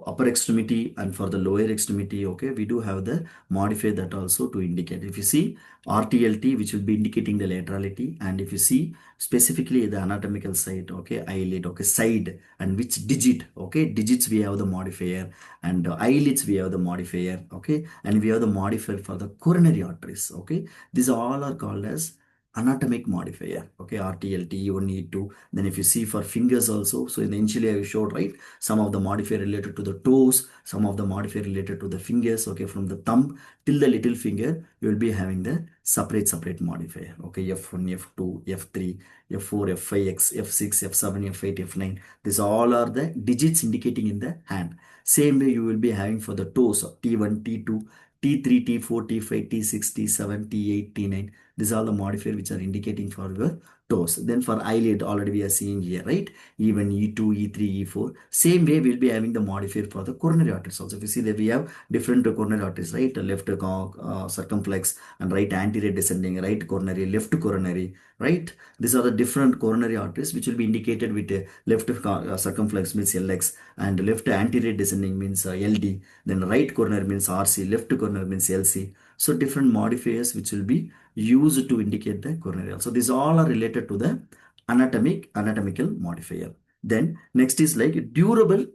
upper extremity and for the lower extremity. Okay, we do have the modifier that also to indicate. If you see RTLT, which will be indicating the laterality, and if you see specifically the anatomical side, okay, eyelid, okay, side, and which digit, okay, digits we have the modifier, and eyelids we have the modifier, okay, and we have the modifier for the coronary arteries. Okay, these all are called as anatomic modifier. Okay, RTLT, you need to. Then if you see for fingers also, so initially I showed, right, some of the modifier related to the toes, some of the modifier related to the fingers. Okay, from the thumb till the little finger, you will be having the separate modifier. Okay, F1, F2, F3, F4, F5, F6, F7, F8, F9. These all are the digits indicating in the hand. Same way you will be having for the toes, T1, T2, T3, T4, T5, T6, T7, T8, T9. These are the modifier which are indicating for your toes. Then for eyelid, already we are seeing here, right? Even E2, E3, E4. Same way we'll be having the modifier for the coronary arteries also. If you see that we have different coronary arteries, right? Left circumflex and right anterior descending, right coronary, left coronary, right? These are the different coronary arteries which will be indicated with left circumflex means LX, and left anterior descending means LD. Then right coronary means RC, left coronary means LC. So different modifiers which will be used to indicate the coronary. So these all are related to the anatomical modifier. Then next is like durable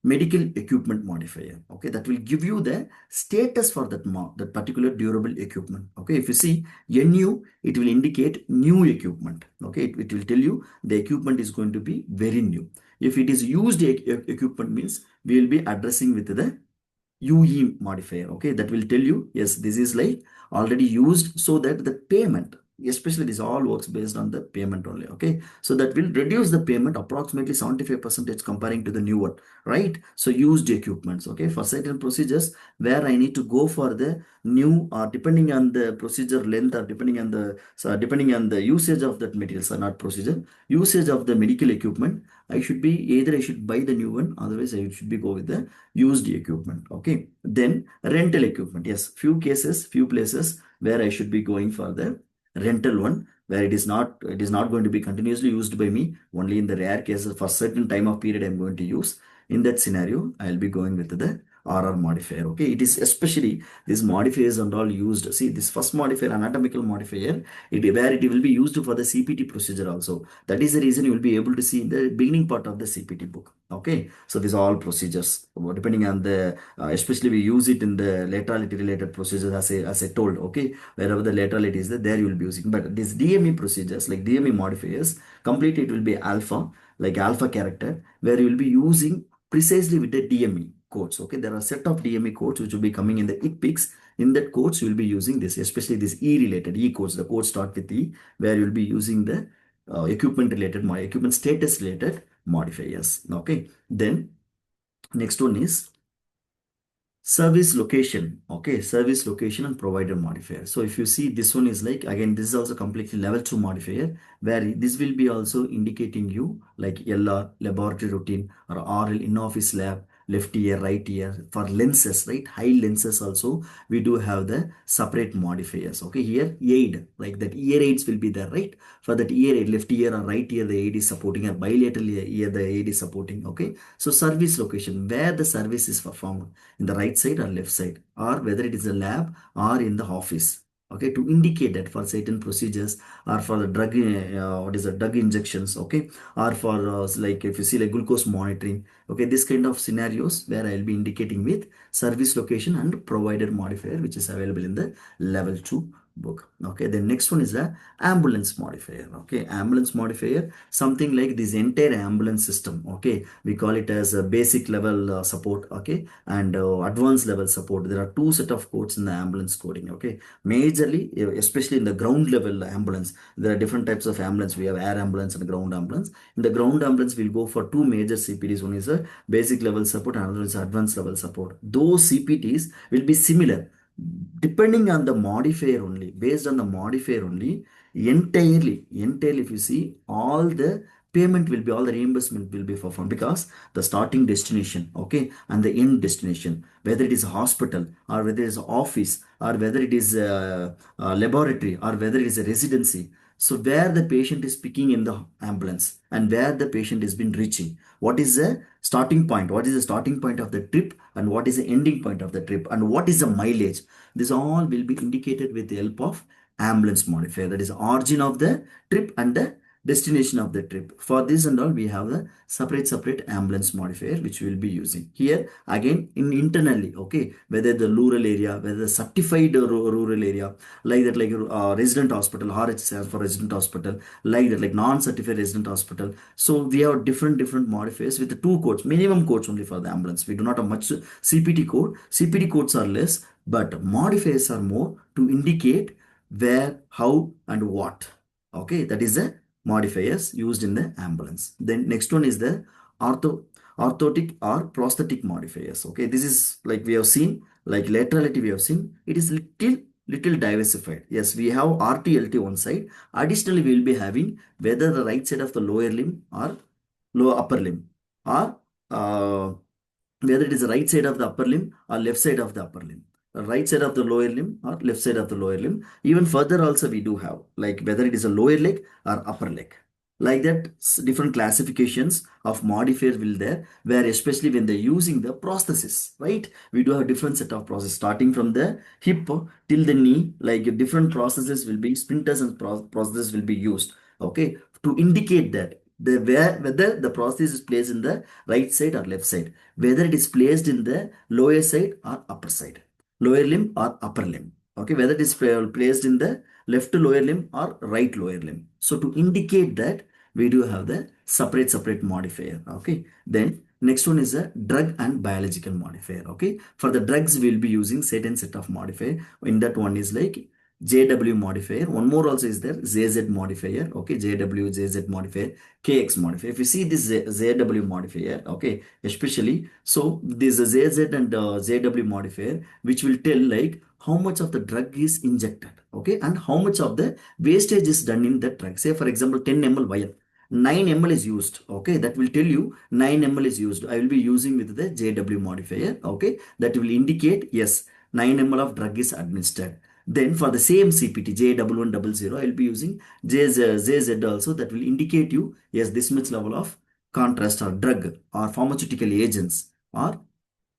medical equipment modifier. Okay, that will give you the status for that particular durable equipment. Okay, if you see NU, it will indicate new equipment. Okay, it will tell you the equipment is going to be very new. If it is used equipment means we will be addressing with the UE modifier. Okay, that will tell you, yes, this is like already used, so that the payment, especially this all works based on the payment only. Okay, so that will reduce the payment approximately 75% comparing to the new one, right? So used equipments. Okay, for certain procedures where I need to go for the new, or depending on the procedure length, or depending on the usage of that material, so not procedure, usage of the medical equipment, I should be either I should buy the new one, otherwise I should be go with the used equipment. Okay, then rental equipment. Yes, few cases, few places where I should be going for the rental one, where it is not going to be continuously used by me. Only in the rare cases for certain time of period I'm going to use. In that scenario, I'll be going with the RR modifier. Okay, it is especially these modifiers and all used. See, this first modifier, anatomical modifier, where it will be used for the CPT procedure also. That is the reason you will be able to see in the beginning part of the CPT book. Okay, so these are all procedures depending on the especially we use it in the laterality related procedures, as I told. Okay, wherever the laterality is there you will be using. But these DME procedures, like DME modifiers, completely it will be alpha, like alpha character, where you will be using precisely with the DME codes. Okay, there are a set of DME codes which will be coming in the ICPICs. In that codes you will be using this, especially this E related E codes. The codes start with E, where you will be using the equipment related, my equipment status related modifiers. Okay, then next one is service location. Okay, service location and provider modifier. So if you see, this one is like, again, this is also completely level 2 modifier, where this will be also indicating you like LR, laboratory routine, or RL, in office lab, left ear, right ear. For lenses, right, high lenses also we do have the separate modifiers. Okay, here aid, like that ear aids will be there, right? For that ear aid, left ear or right ear, the aid is supporting, or bilateral ear, the aid is supporting. Okay, so service location, where the service is performed, in the right side or left side, or whether it is a lab or in the office. Okay, to indicate that for certain procedures, or for the drug, what is the drug injections, okay, or for like if you see like glucose monitoring, okay, this kind of scenarios where I'll be indicating with service location and provider modifier, which is available in the level 2 book. Okay, the next one is the ambulance modifier. Okay, ambulance modifier, something like this entire ambulance system. Okay, we call it as a basic level support. Okay, and advanced level support. There are two set of codes in the ambulance coding. Okay, majorly, especially in the ground level ambulance, there are different types of ambulance. We have air ambulance and ground ambulance. In the ground ambulance, we'll go for two major CPTs. One is a basic level support, and another is advanced level support. Those CPTs will be similar depending on the modifier only, based on the modifier only, entirely, if you see, all the payment will be, all the reimbursement will be performed, because the starting destination, okay, and the end destination, whether it is a hospital, or whether it is a office, or whether it is a laboratory, or whether it is a residency. So where the patient is picking in the ambulance, and where the patient has been reaching, what is the starting point, what is the starting point of the trip, and what is the ending point of the trip, and what is the mileage, this all will be indicated with the help of ambulance modifier, that is the origin of the trip and the destination of the trip. For this and all, we have the separate ambulance modifier which we will be using here. Again, in internally, okay, whether the rural area, whether the certified rural area, like that, like resident hospital, RH stands for resident hospital, like that, like non-certified resident hospital. So we have different modifiers with the two codes, minimum codes only for the ambulance. We do not have much CPT code. CPT codes are less, but modifiers are more to indicate where, how, and what. Okay, that is the modifiers used in the ambulance. Then next one is the orthotic or prosthetic modifiers. Okay, this is like we have seen, like laterality we have seen, it is little diversified. Yes, we have RTLT one side. Additionally, we will be having whether the right side of the lower limb or lower upper limb, or whether it is the right side of the upper limb or left side of the upper limb, right side of the lower limb or left side of the lower limb. Even further also we do have, like whether it is a lower leg or upper leg. Like that, different classifications of modifiers will there, where especially when they're using the prosthesis, right? We do have different set of processes starting from the hip till the knee, like different processes will be, splinters and processes will be used, okay, to indicate that whether the prosthesis is placed in the right side or left side, whether it is placed in the lower side or upper side, lower limb or upper limb. Okay, whether it is placed in the left lower limb or right lower limb. So to indicate that, we do have the separate modifier. Okay, then next one is a drug and biological modifier. Okay, for the drugs we will be using certain set of modifier. In that one is like JW modifier. One more also is there, ZZ modifier. Okay, JW, ZZ modifier, KX modifier. If you see this ZW modifier, okay, especially, so this ZZ and ZW modifier, which will tell like how much of the drug is injected, okay, and how much of the wastage is done in that drug. Say for example, 10 ml vial, 9 ml is used, okay, that will tell you 9 ml is used. I will be using with the JW modifier, okay, that will indicate yes, 9 ml of drug is administered. Then for the same CPT J1100, I will be using JZ also, that will indicate you yes, this much level of contrast or drug or pharmaceutical agents are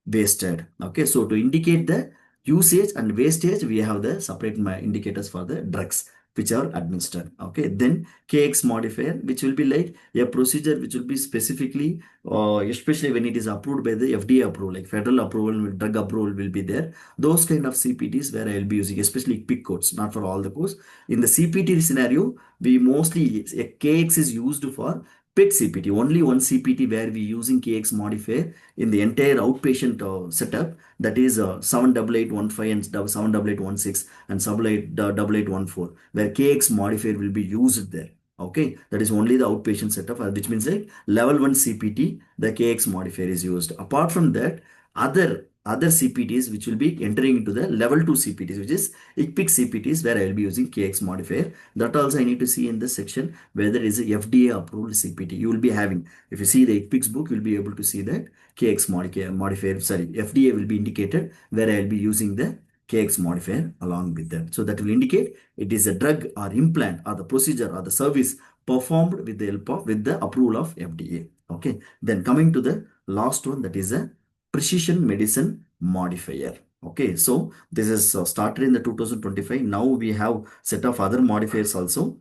wasted. Okay, so to indicate the usage and wastage, we have the separate indicators for the drugs which are administered. Okay, then KX modifier, which will be like a procedure which will be specifically, especially when it is approved by the FDA approval, like federal approval, drug approval will be there. Those kind of CPTs where I will be using, especially PIC codes, not for all the codes. In the CPT scenario, we mostly, KX is used for PET CPT, only one CPT where we using KX modifier in the entire outpatient setup, that is 78815 and 78816 and 78814, where KX modifier will be used there. Okay, that is only the outpatient setup, which means like level 1 CPT, the KX modifier is used. Apart from that, other CPTs which will be entering into the level 2 CPTs, which is ICPIC CPTs, where I will be using KX modifier. That also I need to see in this section where there is a FDA approved CPT. You will be having, if you see the ICPIC's book, you will be able to see that KX modifier, sorry, FDA will be indicated where I will be using the KX modifier along with that. So that will indicate it is a drug or implant or the procedure or the service performed with the help of, with the approval of FDA. Okay. Then coming to the last one, that is a precision medicine modifier. Okay. So this is started in the 2025. Now we have set of other modifiers also,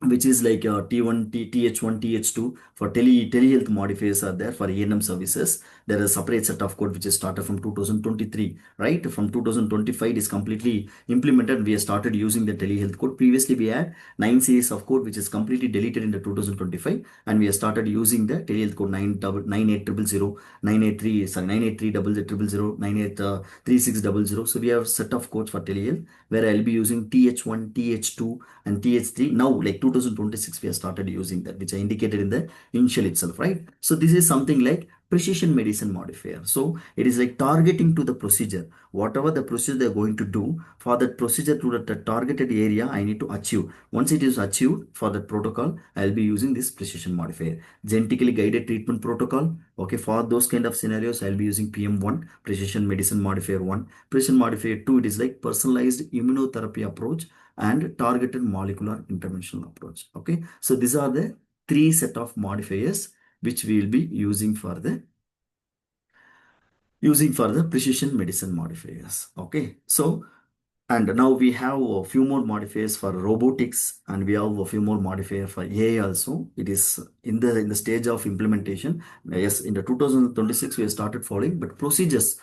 which is like T1, TH1, TH2 for telehealth modifiers are there for E&M services. There is a separate set of code which is started from 2023, right? From 2025 it is completely implemented. We have started using the telehealth code. Previously we had 9 series of code which is completely deleted in the 2025, and we have started using the telehealth code 98000, 983, sorry, 9830000, 9836000. So we have set of codes for telehealth where I'll be using TH1, TH2 and TH3. Now like 2026 we have started using that, which I indicated in the initial itself, right? So this is something like precision medicine modifier. So it is like targeting to the procedure, whatever the procedure they're going to do for that procedure to the targeted area I need to achieve. Once it is achieved for that protocol, I'll be using this precision modifier. Genetically guided treatment protocol, okay, for those kind of scenarios I'll be using PM1, precision medicine modifier 1. Precision modifier 2, it is like personalized immunotherapy approach and targeted molecular intervention approach. Okay, so these are the three set of modifiers which we will be using for the precision medicine modifiers. Okay, so and now we have a few more modifiers for robotics, and we have a few more modifiers for AI also. It is in the stage of implementation. Yes, in the 2026 we have started following, but procedures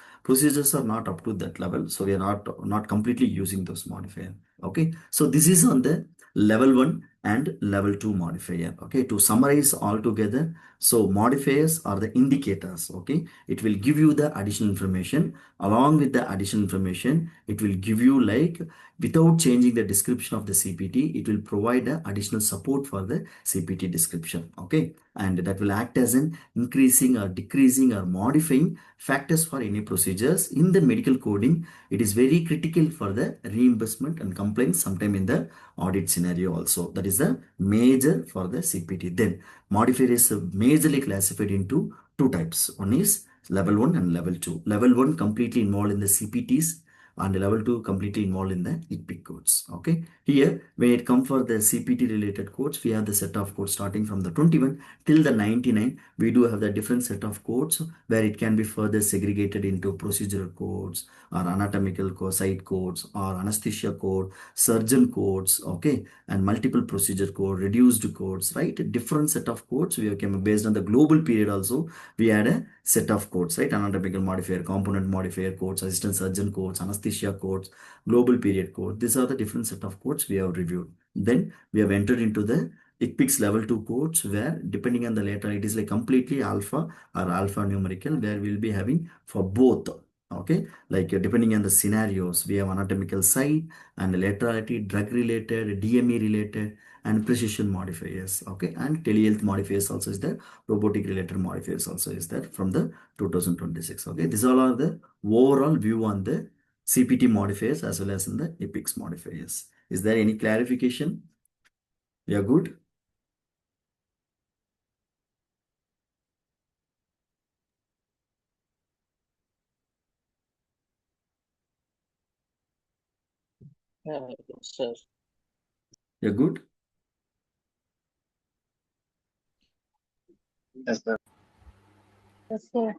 are not up to that level, so we are not completely using those modifier. Okay, so this is on the level 1 and level 2 modifier. Okay, to summarize all together, so modifiers are the indicators. Okay, it will give you the additional information. Along with the additional information, it will give you like, without changing the description of the CPT, it will provide the additional support for the CPT description. Okay, and that will act as an increasing or decreasing or modifying factors for any procedures in the medical coding. It is very critical for the reimbursement and complaints sometime in the audit scenario also. That is the major for the CPT. Then modifier is majorly classified into two types. One is level 1 and level 2. Level 1 completely involved in the CPTs, and level 2 completely involved in the ICPIC codes. Okay, here when it comes for the CPT related codes, we have the set of codes starting from the 21 till the 99. We do have the different set of codes where it can be further segregated into procedural codes or anatomical site codes or anesthesia code, surgeon codes, okay, and multiple procedure code, reduced codes, right? Different set of codes we have came based on the global period also. We had a set of codes, right? Anatomical modifier, component modifier codes, assistant surgeon codes, anesthesia codes, global period code. These are the different set of codes we have reviewed. Then we have entered into the ICPICS level 2 codes, where depending on the letter, it is like completely alpha or alpha numerical, where we'll be having for both. Okay, like depending on the scenarios, we have anatomical site and laterality, drug related, DME related, and precision modifiers. Okay, and telehealth modifiers also is there, robotic related modifiers also is there from the 2026. Okay, these all are the overall view on the CPT modifiers as well as in the EPICS modifiers. Is there any clarification? Yeah, good. Yes, sir. Yeah, good. Yes, sir. Yes, sir.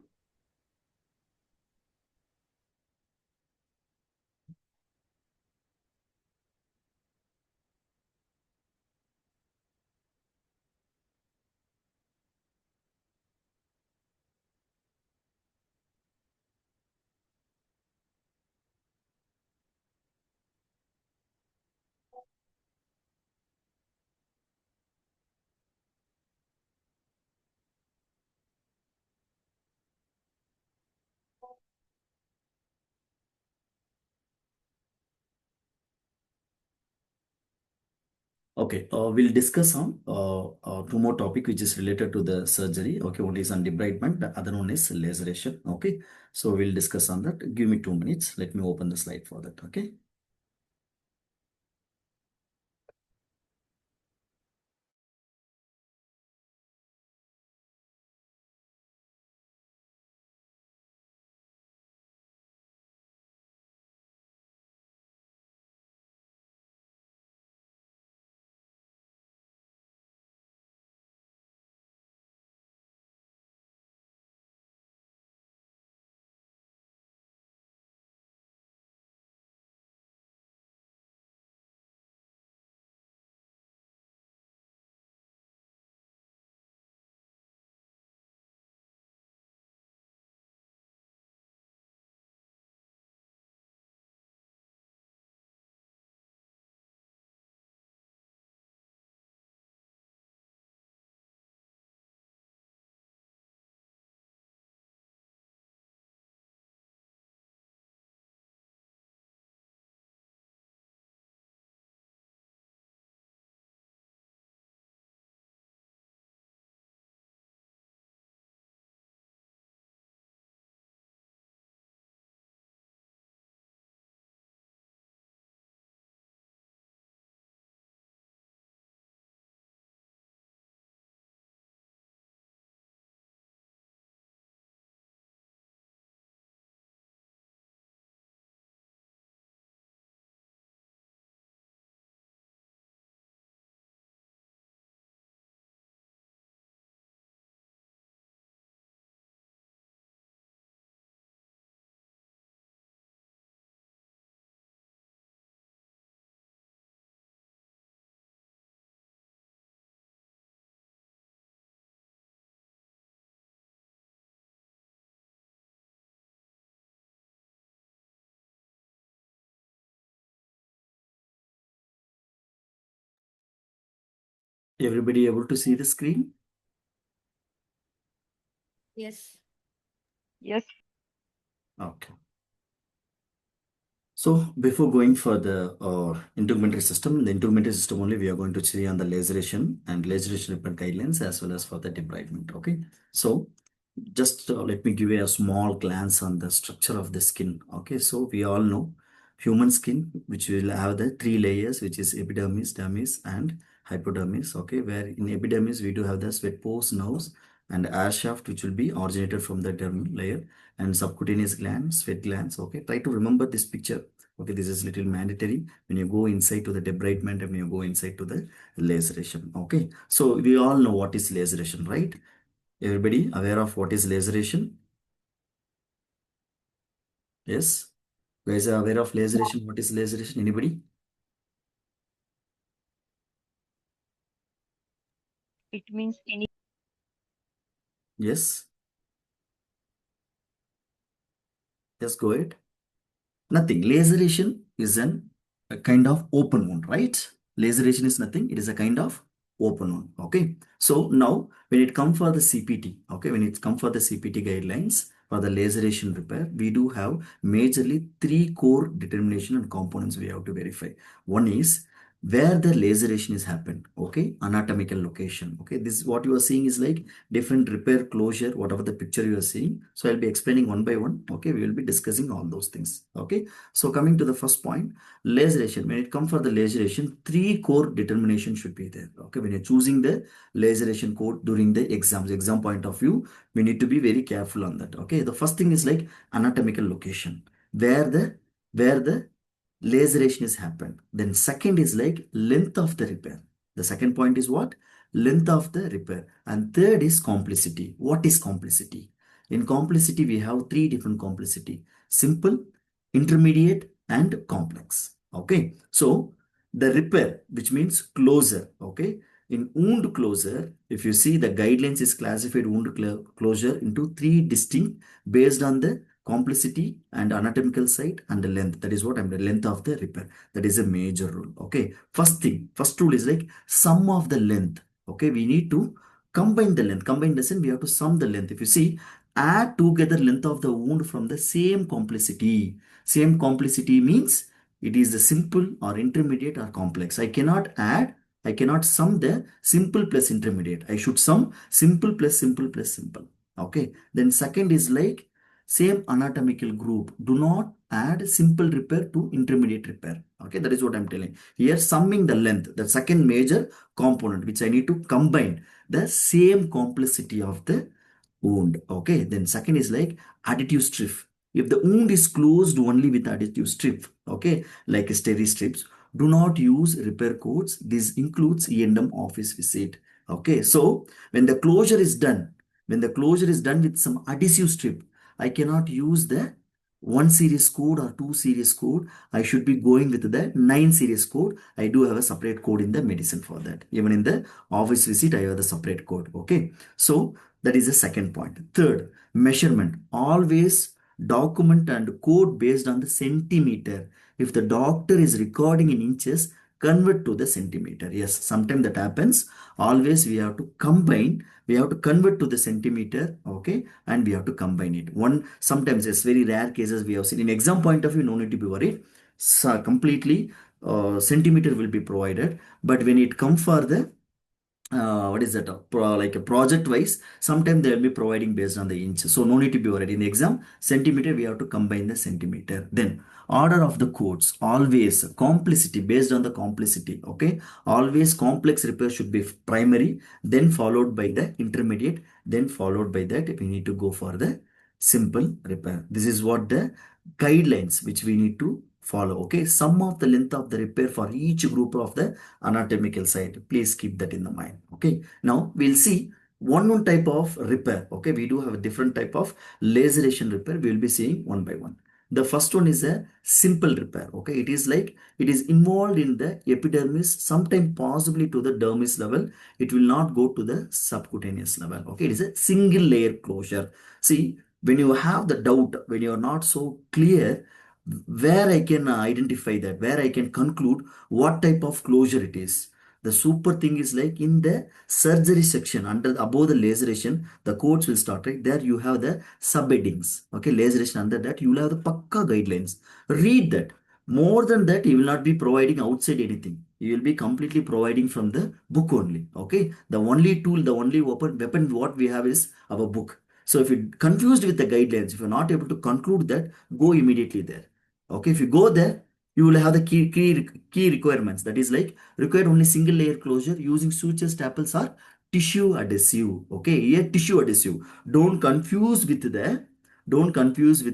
Okay, we'll discuss on two more topic which is related to the surgery. Okay, one is on debridement, the other one is laceration. Okay, so we'll discuss on that. Give me 2 minutes. Let me open the slide for that. Okay. Everybody able to see the screen? Yes. Yes. Okay. So before going for the integumentary system, the integumentary system only we are going to see on the laceration and laceration repair guidelines as well as for the debridement. Okay. So just let me give you a small glance on the structure of the skin. Okay. So we all know human skin, which will have the three layers, which is epidermis, dermis, and hypodermis. Okay. Where in epidermis, we do have the sweat pores, nerves, and air shaft, which will be originated from the dermal layer, and subcutaneous glands, sweat glands. Okay. Try to remember this picture. Okay, this is little mandatory when you go inside to the debridement and when you go inside to the laceration. Okay, so we all know what is laceration, right? Everybody aware of what is laceration? Yes, guys are aware of laceration. What is laceration? Anybody? It means any. Yes, yes, go ahead. Nothing. Laceration is a kind of open wound, right? Laceration is nothing. It is a kind of open wound. Okay. So now when it comes for the CPT, okay, when it comes for the CPT guidelines for the laceration repair, we do have majorly three core determination and components we have to verify. One is where the laceration is happened. Okay. Anatomical location. Okay. This is what you are seeing is like different repair closure, whatever the picture you are seeing. So I'll be explaining one by one. Okay, we will be discussing all those things. Okay, so coming to the first point, laceration. When it comes for the laceration, three core determination should be there. Okay, when you're choosing the laceration code during the exams, exam point of view, we need to be very careful on that. Okay, the first thing is like anatomical location, where the laceration is happened. Then second is like length of the repair. The second point is what? Length of the repair. And third is complicity. What is complicity? In complicity, we have three different complicity: simple, intermediate, and complex. Okay. So the repair, which means closure. Okay. In wound closure, if you see the guidelines is classified wound closure into three distinct based on the complicity and anatomical site and the length. That is what I'm the length of the repair. That is a major rule. Okay. First thing, first rule is like sum of the length. Okay. We need to combine the length. Combine the length, we have to sum the length. If you see, add together length of the wound from the same complicity. Same complicity means it is the simple or intermediate or complex. I cannot add I cannot sum the simple plus intermediate. I should sum simple plus simple plus simple. Okay. Then second is like same anatomical group. Do not add simple repair to intermediate repair. Okay. That is what I'm telling. Here summing the length, the second major component which I need to combine the same complexity of the wound. Okay. Then second is like additive strip. If the wound is closed only with additive strip, okay, like steri strips, do not use repair codes. This includes E&M office visit. Okay. So when the closure is done, with some adhesive strip, I cannot use the 1 series code or 2 series code. I should be going with the 9 series code. I do have a separate code in the medicine for that. Even in the office visit, I have the separate code. Okay. So that is the second point. Third, measurement. Always document and code based on the centimeter. If the doctor is recording in inches, convert to the centimeter. Yes, sometimes that happens. Always we have to combine. We have to convert to the centimeter. Okay, and we have to combine it. Sometimes it's very rare cases we have seen. In exam point of view, no need to be worried. So completely centimeter will be provided. But when it comes for the what is that like a project wise, sometimes they will be providing based on the inch, so no need to be worried. In the exam centimeter we have to combine the centimeter. Then order of the codes, always complicity, based on the complicity. Okay, always complex repair should be primary, then followed by the intermediate, then followed by that we need to go for the simple repair. This is what the guidelines which we need to follow. Okay, sum of the length of the repair for each group of the anatomical side. Please keep that in the mind. Okay, now we'll see one type of repair. Okay, we do have a different type of laceration repair. We will be seeing one by one. The first one is a simple repair. Okay, it is like it is involved in the epidermis, sometime possibly to the dermis level. It will not go to the subcutaneous level. Okay, it is a single layer closure. See, when you have the doubt, when you are not so clear, where I can identify that, where I can conclude what type of closure it is. The super thing is like in the surgery section under above the laceration, the codes will start right there. You have the subheadings. Okay, laceration under that you will have the pakka guidelines. Read that. More than that, you will not be providing outside anything. You will be completely providing from the book only. Okay, the only tool, the only weapon what we have is our book. So if you're confused with the guidelines, if you're not able to conclude that, go immediately there. Okay, if you go there, you will have the key requirements. That is like required only single layer closure using suture staples or tissue adhesive. Okay, here tissue adhesive. Don't confuse with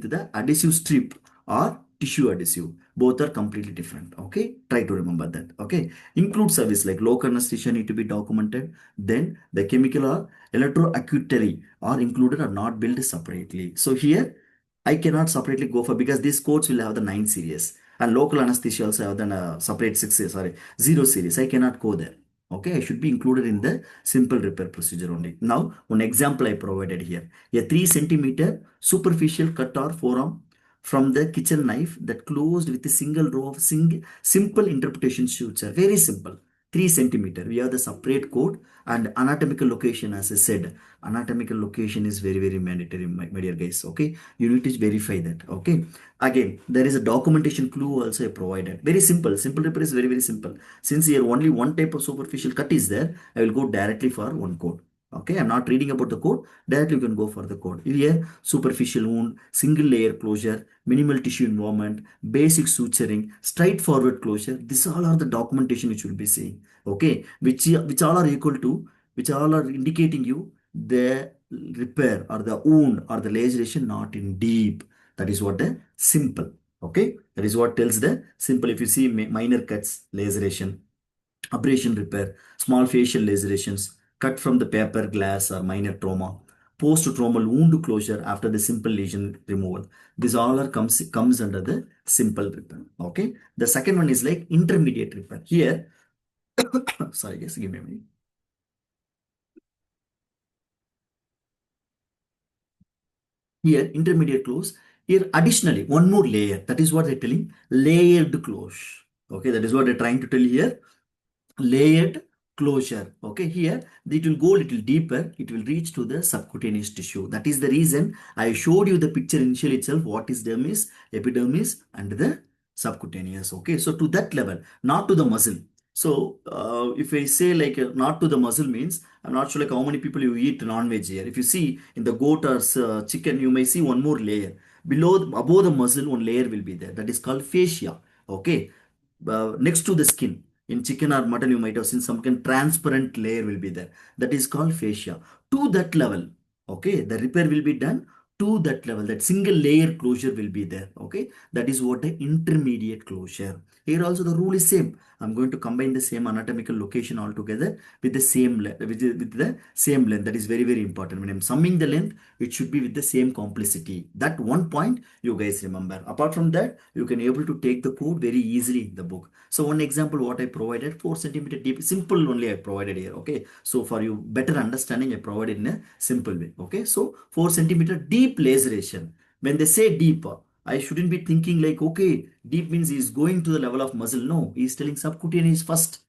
the adhesive strip or tissue adhesive. Both are completely different. Okay, try to remember that. Okay, include service like local anesthesia need to be documented. Then the chemical or electroacutory are included or not billed separately. So here I cannot separately go for, because these codes will have the 9 series and local anesthesia also have the separate 6 series, sorry, 0 series. I cannot go there. Okay, I should be included in the simple repair procedure only. Now, one example I provided here. A 3 centimeter superficial cut or forearm from the kitchen knife that closed with a single row of simple interpretation suture. Very simple. 3 centimeter. We have the separate code and anatomical location, as I said. Anatomical location is very, very mandatory, my dear guys. Okay, you need to verify that. Okay, again, there is a documentation clue also provided. Very simple. Simple repair is very, very simple. Since here only one type of superficial cut is there, I will go directly for one code. Okay, I'm not reading about the code. Directly you can go for the code. Here, superficial wound, single layer closure, minimal tissue involvement, basic suturing, straightforward closure. These all are the documentation which you will be seeing. Okay, which all are equal to, which all are indicating you the repair or the wound or the laceration not in deep. That is what the simple. Okay, that is what tells the simple. If you see minor cuts, laceration, abrasion repair, small facial lacerations, cut from the paper, glass, or minor trauma, post-traumal wound closure after the simple lesion removal. This all are comes under the simple repair. Okay. The second one is like intermediate repair. Here, sorry, just give me a minute. Here, intermediate close. Here, additionally, one more layer. That is what they're telling. Layered close. Okay, that is what they're trying to tell here. Layered closure. Okay, here it will go a little deeper. It will reach to the subcutaneous tissue. That is the reason I showed you the picture initially itself. What is dermis, epidermis, and the subcutaneous. Okay, so to that level, not to the muscle. So if I say like not to the muscle means, I'm not sure like how many people you eat non-veg here. If you see in the goat or chicken, you may see one more layer. Above the muscle, one layer will be there. That is called fascia. Okay. Next to the skin. In chicken or mutton, you might have seen some kind of transparent layer will be there. That is called fascia. To that level, okay, the repair will be done to that level. That single layer closure will be there. Okay. That is what the intermediate closure. Here also the rule is same. I'm going to combine the same anatomical location altogether with the same with the same length. That is very very important. When I'm summing the length, it should be with the same complicity. That one point you guys remember. Apart from that, you can able to take the code very easily in the book. So one example what I provided 4 centimeter deep, simple only I provided here. Okay, so for you better understanding, I provided in a simple way. Okay, so 4 centimeter deep laceration. When they say deep, I shouldn't be thinking like, okay, deep means he's going to the level of muscle. No, he's telling subcutaneous first.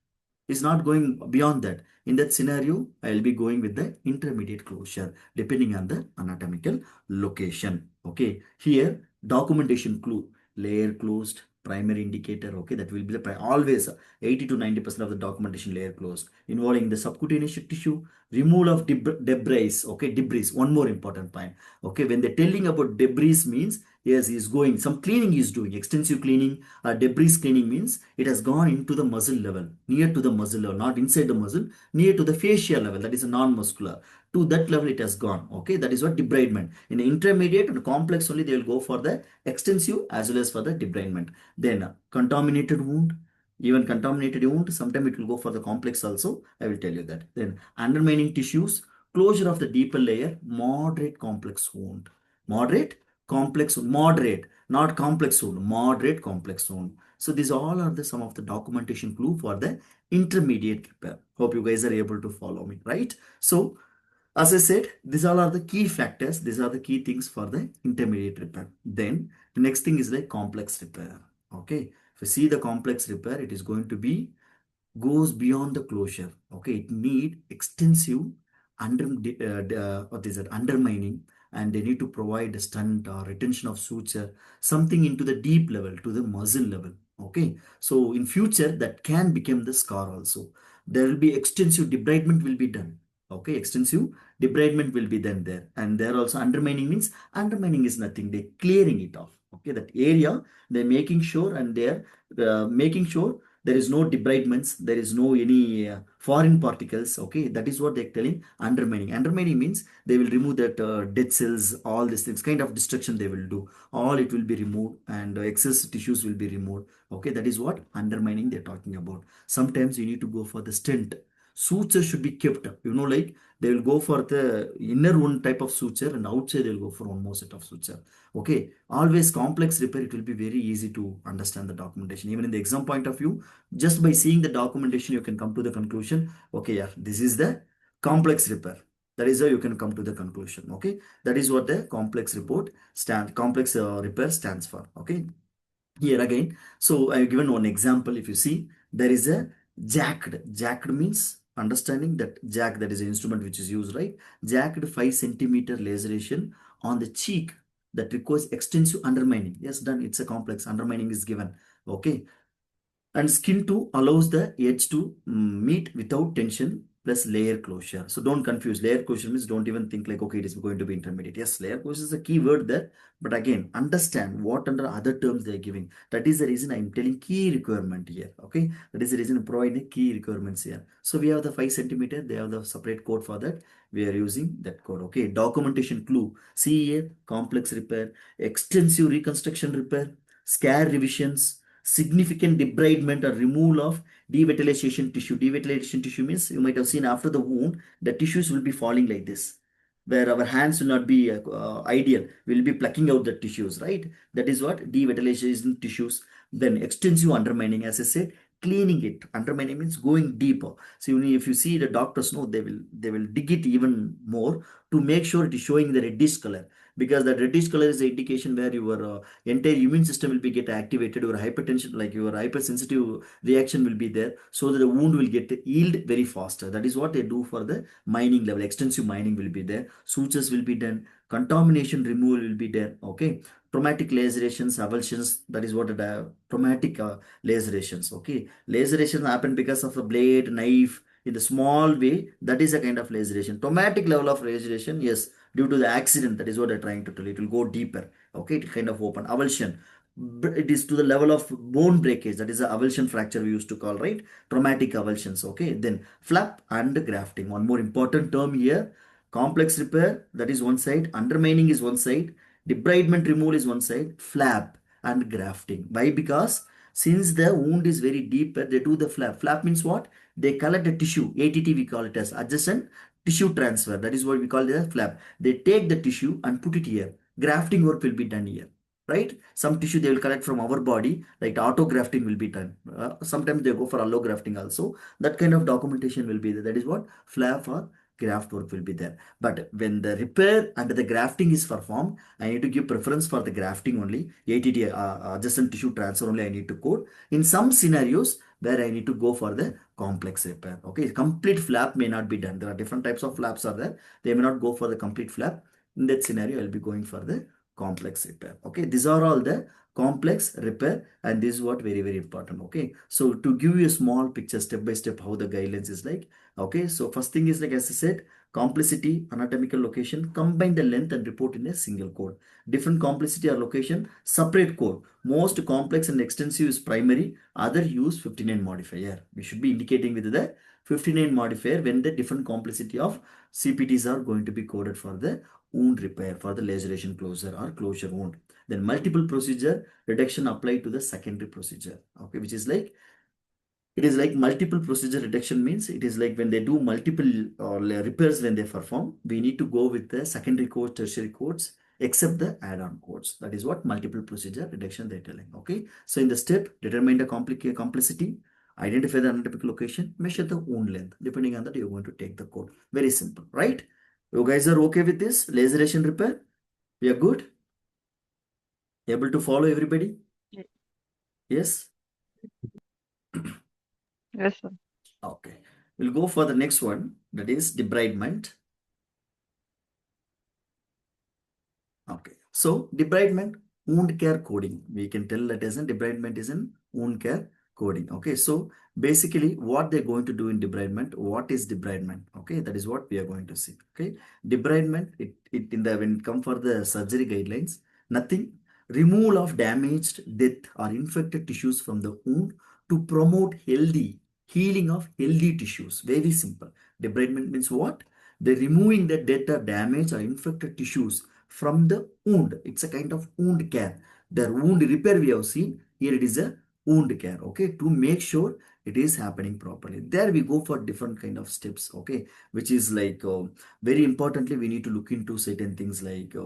He's not going beyond that. In that scenario, I'll be going with the intermediate closure depending on the anatomical location. Okay, here documentation clue, layer closed, primary indicator. Okay, that will be the always 80 to 90% of the documentation layer closed, involving the subcutaneous tissue, removal of debris. Okay, debris. One more important point. Okay, when they're telling about debris means yes, he's going, some cleaning he's doing, extensive cleaning or debris cleaning means it has gone into the muscle level, near to the muscle level, not inside the muscle, near to the fascia level, that is a non-muscular. To that level it has gone. Okay, that is what debridement. In the intermediate and complex only they will go for the extensive as well as for the debridement. Then contaminated wound, even contaminated wound, sometimes it will go for the complex also. I will tell you that. Then undermining tissues, closure of the deeper layer, moderate complex wound. Moderate complex, moderate, not complex wound, moderate complex wound. So these all are the some of the documentation clue for the intermediate repair. Hope you guys are able to follow me, right? So as I said, these all are the key factors. These are the key things for the intermediate repair. Then the next thing is like complex repair. Okay. If you see the complex repair, it is going to be goes beyond the closure. Okay, it need extensive what is it, undermining, and they need to provide a stunt or retention of suture, something into the deep level to the muscle level. Okay, so in future that can become the scar also. There will be extensive debridement will be done. Okay, extensive debridement will be done there, and there also undermining means undermining is nothing. They clearing it off. Okay, that area they're making sure, and they're making sure there is no debridements, there is no any foreign particles. Okay, that is what they're telling. Undermining means they will remove that dead cells, all these things, kind of destruction they will do. All it will be removed, and excess tissues will be removed. Okay, that is what undermining they're talking about. Sometimes you need to go for the stent. Suture should be kept, like they will go for the inner one type of suture, and outside they'll go for one more set of suture. Okay, always complex repair, it will be very easy to understand the documentation. Even in the exam point of view, just by seeing the documentation, you can come to the conclusion, okay, yeah, this is the complex repair. That is how you can come to the conclusion. Okay, that is what the complex repair stands for. Okay, here again, so I have given one example. If you see, there is a jacked means understanding that jack, that is an instrument which is used, right? Jacked 5 centimeter laceration on the cheek that requires extensive undermining. Yes, done. It's a complex undermining is given. Okay, and skin 2 allows the edge to meet without tension plus layer closure. So don't confuse. Layer closure means don't even think like, okay, it is going to be intermediate. Yes, layer closure is a key word there. But again, understand what under other terms they are giving. That is the reason I'm telling key requirement here. Okay, that is the reason I'm providing the key requirements here. So we have the 5 centimeter. They have the separate code for that. We are using that code. Okay, documentation clue. See here, complex repair, extensive reconstruction repair, scare revisions, significant debridement or removal of devitalization tissue. Devitalization tissue means you might have seen after the wound, the tissues will be falling like this, where our hands will not be ideal. We'll be plucking out the tissues, right? That is what devitalization tissues. Then extensive undermining, as I said, cleaning it. Undermining means going deeper. So if you see the doctors know, they will dig it even more to make sure it is showing the reddish color, because that reddish color is the indication where your entire immune system will be get activated, your hypertension, like your hypersensitive reaction will be there, so that the wound will get healed very faster. That is what they do for the mining level. Extensive mining will be there, sutures will be done, contamination removal will be there. Okay, traumatic lacerations, avulsions, that is what traumatic lacerations. Okay, lacerations happen because of a blade, knife in the small way. That is a kind of laceration. Traumatic level of laceration, yes, due to the accident. That is what I'm trying to tell you. It will go deeper. Okay, it kind of open. Avulsion, it is to the level of bone breakage. That is a avulsion fracture we used to call, right? Traumatic avulsions. Okay, then flap and grafting. One more important term here. Complex repair, that is one side. Undermining is one side. Debridement removal is one side. Flap and grafting. Why? Because since the wound is very deep, they do the flap. Flap means what? They collect the tissue. ATT we call it as adjacent tissue transfer. That is what we call the flap. They take the tissue and put it here. Grafting work will be done here. Right? Some tissue they will collect from our body, like autografting will be done. Sometimes they go for allografting also. That kind of documentation will be there. That is what flap or graft work will be there. But when the repair and the grafting is performed, I need to give preference for the grafting only. ATT, adjacent tissue transfer only I need to code. In some scenarios where I need to go for the complex repair. Okay, complete flap may not be done. There are different types of flaps are there. They may not go for the complete flap. In that scenario, I'll be going for the complex repair. Okay, these are all the complex repair, and this is what very very important. Okay, so to give you a small picture step by step how the guidelines is like. Okay, so first thing is like as I said, complicity, anatomical location, combine the length and report in a single code. Different complicity or location, separate code. Most complex and extensive is primary, other use 59 modifier. We should be indicating with the 59 modifier when the different complicity of CPTs are going to be coded for the wound repair, for the laceration closure or closure wound. Then multiple procedure reduction applied to the secondary procedure. Okay, which is like it is like multiple procedure reduction means it is like when they do multiple repairs when they perform, we need to go with the secondary codes, tertiary codes, except the add-on codes. That is what multiple procedure reduction they're telling. Okay. So in the step, determine the complicity, identify the anatomical location, measure the wound length. Depending on that, you're going to take the code. Very simple, right? You guys are okay with this laceration repair? We are good? Able to follow everybody? Ye- Yes? Yes, sir. Okay. We'll go for the next one, that is debridement. Okay. So debridement, wound care coding. We can tell that as a debridement is in wound care coding. Okay. So basically what they're going to do in debridement, what is debridement? Okay. That is what we are going to see. Okay. Debridement, it in the when it come for the surgery guidelines, nothing. Removal of damaged, death or infected tissues from the wound to promote healthy healing of healthy tissues. Very simple. Debridement means what? They're removing the death or damaged or infected tissues from the wound. It's a kind of wound care. The wound repair we have seen, here it is a wound care, okay, to make sure it is happening properly. There we go for different kind of steps, okay, which is like very importantly, we need to look into certain things like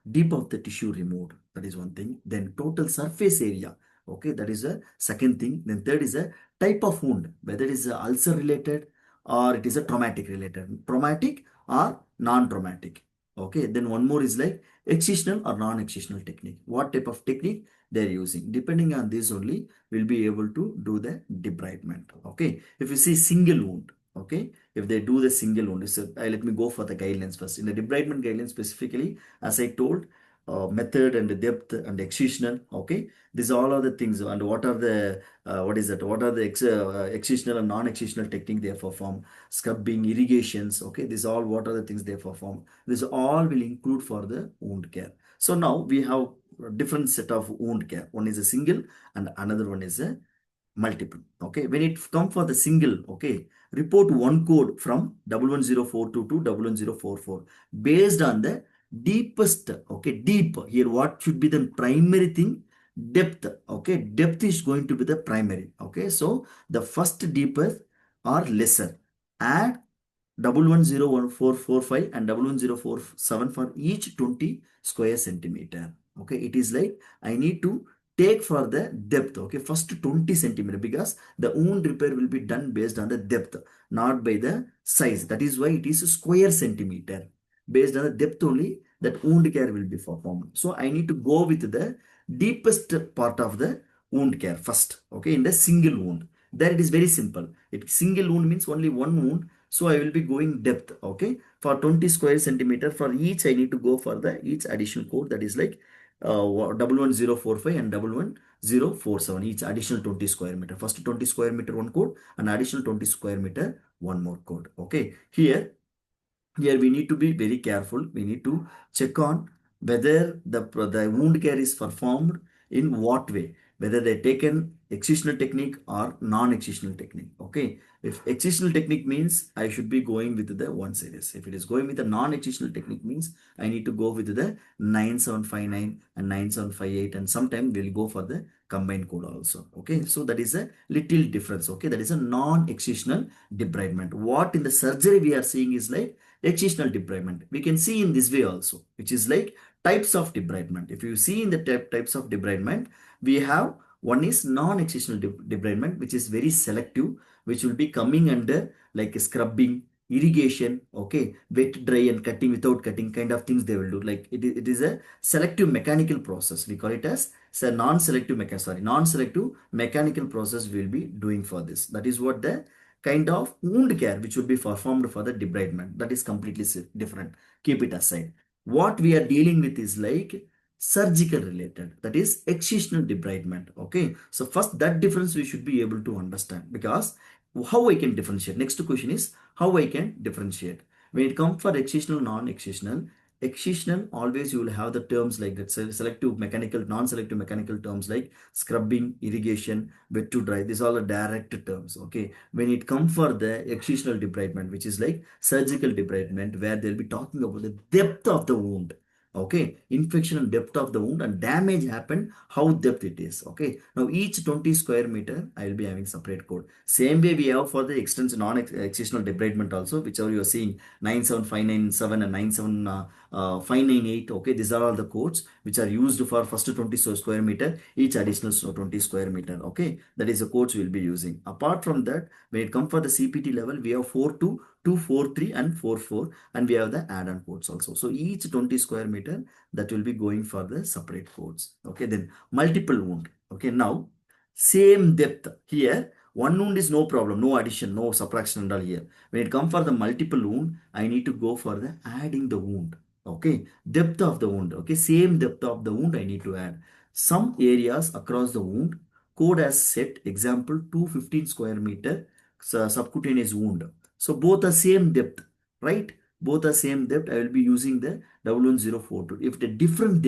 deep of the tissue removed. That is one thing. Then total surface area. Okay, that is a second thing. Then third is a type of wound, whether it is a ulcer related or it is a traumatic related, traumatic or non-traumatic. Okay, then one more is like excisional or non-excisional technique. What type of technique they're using? Depending on this only, we'll be able to do the debridement. Okay, if you see single wound, okay, if they do the single wound, so let me go for the guidelines first. In the debridement guidelines specifically, as I told, method and the depth and excisional. Okay, these all are the things. And what are the what is that? What are the excisional and non-excisional technique they perform? Scrubbing, irrigations. Okay, these all what are the things they perform? This all will include for the wound care. So now we have a different set of wound care. One is a single and another one is a multiple. Okay, when it come for the single, okay, report one code from 11042 to 11044 based on the deepest. Okay, deep here. What should be the primary thing? Depth. Okay, depth is going to be the primary. Okay, so the first deepest or lesser. Add 1101445 and 11047 for each 20 square centimeter. Okay, it is like I need to take for the depth. Okay, first 20 centimeter because the wound repair will be done based on the depth, not by the size. That is why it is square centimeter. Based on the depth only, that wound care will be performed. So I need to go with the deepest part of the wound care first. Okay, in the single wound. There it is very simple. It single wound means only one wound. So I will be going depth. Okay, for 20 square centimeter for each I need to go for the each additional code, that is like 11045 and 11047, each additional 20 square meter. First 20 square meter one code and additional 20 square meter one more code. Okay, here we need to be very careful. We need to check on whether the wound care is performed in what way, whether they taken excisional technique or non-excisional technique. Okay, if excisional technique means I should be going with the 1 series. If it is going with the non-excisional technique means I need to go with the 9759 and 9758, and sometime we'll go for the combined code also. Okay, so that is a little difference. Okay, that is a non-excisional debridement. What in the surgery we are seeing is like excisional debridement. We can see in this way also, which is like types of debridement. If you see in the types of debridement, we have one is non-excisional debridement, which is very selective, which will be coming under like scrubbing, irrigation, okay, wet, dry, and cutting without cutting kind of things they will do. Like it is a selective mechanical process. We call it as a non-selective mechanical process we will be doing for this. That is what the kind of wound care which would be performed for the debridement. That is completely different. Keep it aside. What we are dealing with is like surgical related, that is excisional debridement. Okay, so first that difference we should be able to understand, because how I can differentiate. Next question is how I can differentiate. When it comes for excisional, non-excisional, excisional always you will have the terms like that, selective mechanical, non-selective mechanical terms like scrubbing, irrigation, wet to dry. These are all the direct terms. Okay, when it comes for the excisional debridement, which is like surgical debridement, where they'll be talking about the depth of the wound. Okay, infection and depth of the wound and damage happened, how depth it is. Okay, now each 20 square meter I will be having separate code. Same way we have for the extension non-excisional debridement also, whichever you are seeing 97597 and 97598. Okay, these are all the codes which are used for first 20 square meter, each additional 20 square meter. Okay, that is the codes we will be using. Apart from that, when it comes for the CPT level, we have 42, 243 and 44, and we have the add-on codes also. So each 20 square meter that will be going for the separate codes. Okay, then multiple wound. Okay, now same depth here. One wound is no problem, no addition, no subtraction and all here. When it comes for the multiple wound, I need to go for the adding the wound. Okay, depth of the wound. Okay, same depth of the wound I need to add. Some areas across the wound, code has set example 215 square meter subcutaneous wound. So both are same depth, right? Both are same depth. I will be using the 11042. If different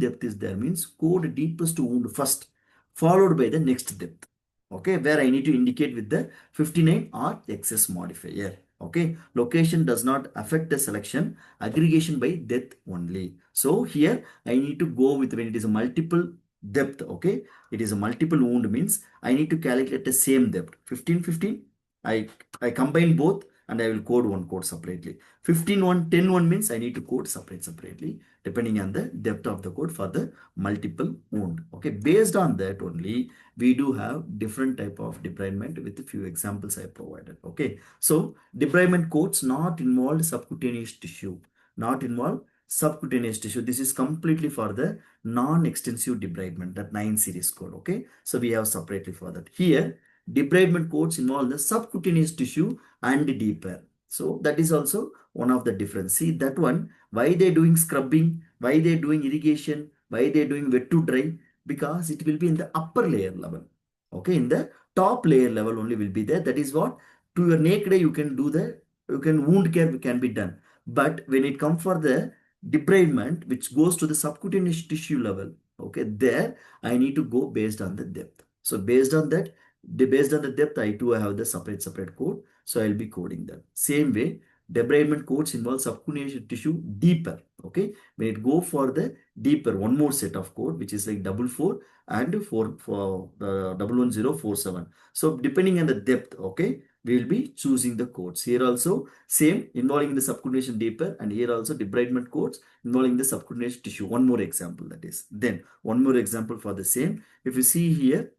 depth is there, means code deepest wound first, followed by the next depth. Okay, where I need to indicate with the 59 or excess modifier. Okay, location does not affect the selection, aggregation by depth only. So here I need to go with when it is a multiple depth. Okay, it is a multiple wound means I need to calculate the same depth. 15, 15. I combine both and I will code one code separately. 15, 1, 10, 1 means I need to code separately depending on the depth of the code for the multiple wound. Okay, based on that only we do have different type of debridement with a few examples I provided. Okay, so debridement codes not involved subcutaneous tissue, not involve subcutaneous tissue. This is completely for the non-extensive debridement, that 9 series code. Okay, so we have separately for that. Here debridement codes involve the subcutaneous tissue and deeper. So that is also one of the difference. See that one, why they doing scrubbing, why they doing irrigation, why they doing wet to dry, because it will be in the upper layer level. Okay, in the top layer level only will be there. That is what to your naked eye you can do the, you can wound care can be done. But when it comes for the debridement, which goes to the subcutaneous tissue level, okay, there I need to go based on the depth. So based on that, based on the depth, I too have the separate code. So I'll be coding that. Same way, debridement codes involve subcutaneous tissue deeper. Okay, when it go for the deeper, one more set of code which is like 44 and 4 for 11047. So depending on the depth, okay, we will be choosing the codes. Here also same involving the subcutaneous deeper, and here also debridement codes involving the subcutaneous tissue. One more example, that is. Then one more example for the same. If you see here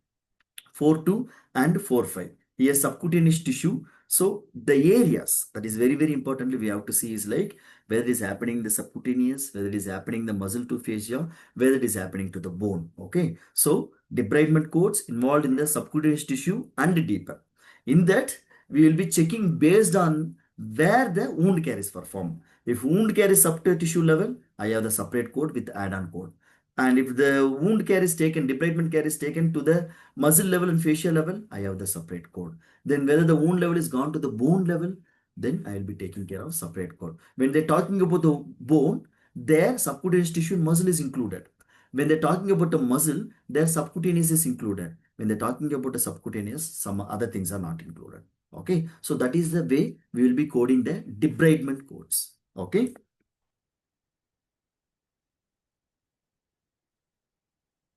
4.2 and 4.5. Here subcutaneous tissue. So the areas that is very importantly we have to see is like whether it is happening in the subcutaneous, whether it is happening in the muscle to fascia, whether it is happening to the bone. Okay. So debridement codes involved in the subcutaneous tissue and deeper. In that we will be checking based on where the wound care is performed. If wound care is subcutaneous tissue level, I have the separate code with add-on code. And if the wound care is taken, debridement care is taken to the muscle level and facial level, I have the separate code. Then whether the wound level is gone to the bone level, then I will be taking care of separate code. When they're talking about the bone, their subcutaneous tissue and muscle is included. When they're talking about a muscle, their subcutaneous is included. When they're talking about a subcutaneous, some other things are not included. Okay, so that is the way we will be coding the debridement codes. Okay.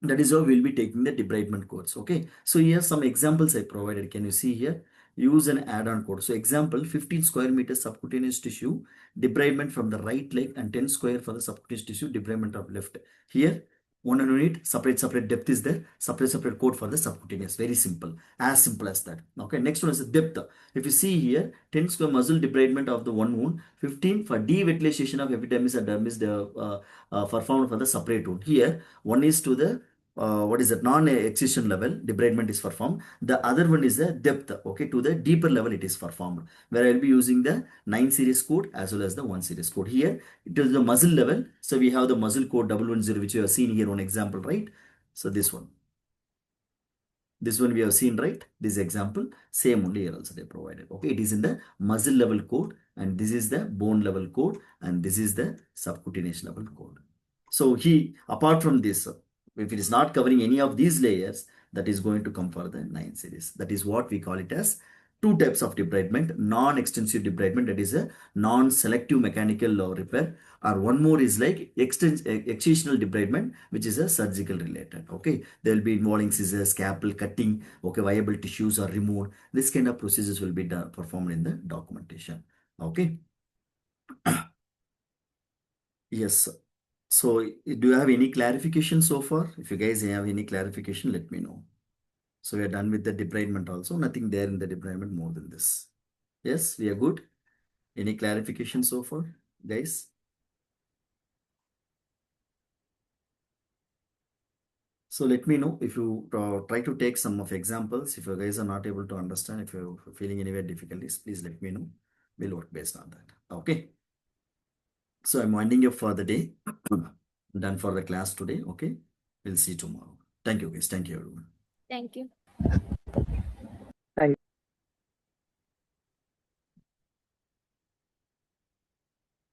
That is how we'll be taking the debridement codes. Okay. So here some examples I provided. Can you see here? Use an add-on code. So example, 15 square meters subcutaneous tissue debridement from the right leg and 10 square for the subcutaneous tissue debridement of left. Here, one unit, separate depth is there. Separate code for the subcutaneous. Very simple. As simple as that. Okay. Next one is the depth. If you see here, 10 square muscle debridement of the one wound, 15 for devitalization of epidermis and dermis performed for the separate wound. Here, one is to the what is that non-excision level debridement is performed. The other one is the depth. Okay, to the deeper level it is performed, where I will be using the 9 series code as well as the 1 series code. Here it is the muscle level, so we have the muscle code 110, which you have seen here, one example, right? So this one we have seen, right? This example, same only here also they provided. Okay, it is in the muscle level code, and this is the bone level code, and this is the subcutaneous level code. So apart from this, if it is not covering any of these layers, that is going to come for the 9 series. That is what we call it as two types of debridement: non-extensive debridement, that is a non-selective mechanical repair, or one more is like excisional debridement, which is a surgical related. Okay, they will be involving scissors, scalpel, cutting. Okay, viable tissues are removed. This kind of procedures will be performed in the documentation. Okay. Yes. So, do you have any clarification so far? If you guys have any clarification, let me know. So, we are done with the debridement also. Nothing there in the debridement more than this. Yes, we are good. Any clarification so far, guys? So, let me know if you try to take some of examples. If you guys are not able to understand, if you're feeling anywhere difficulties, please let me know. We'll work based on that. Okay. So, I'm winding up for the day. Done for the class today. Okay. We'll see you tomorrow. Thank you, guys. Thank you, everyone. Thank you. Thank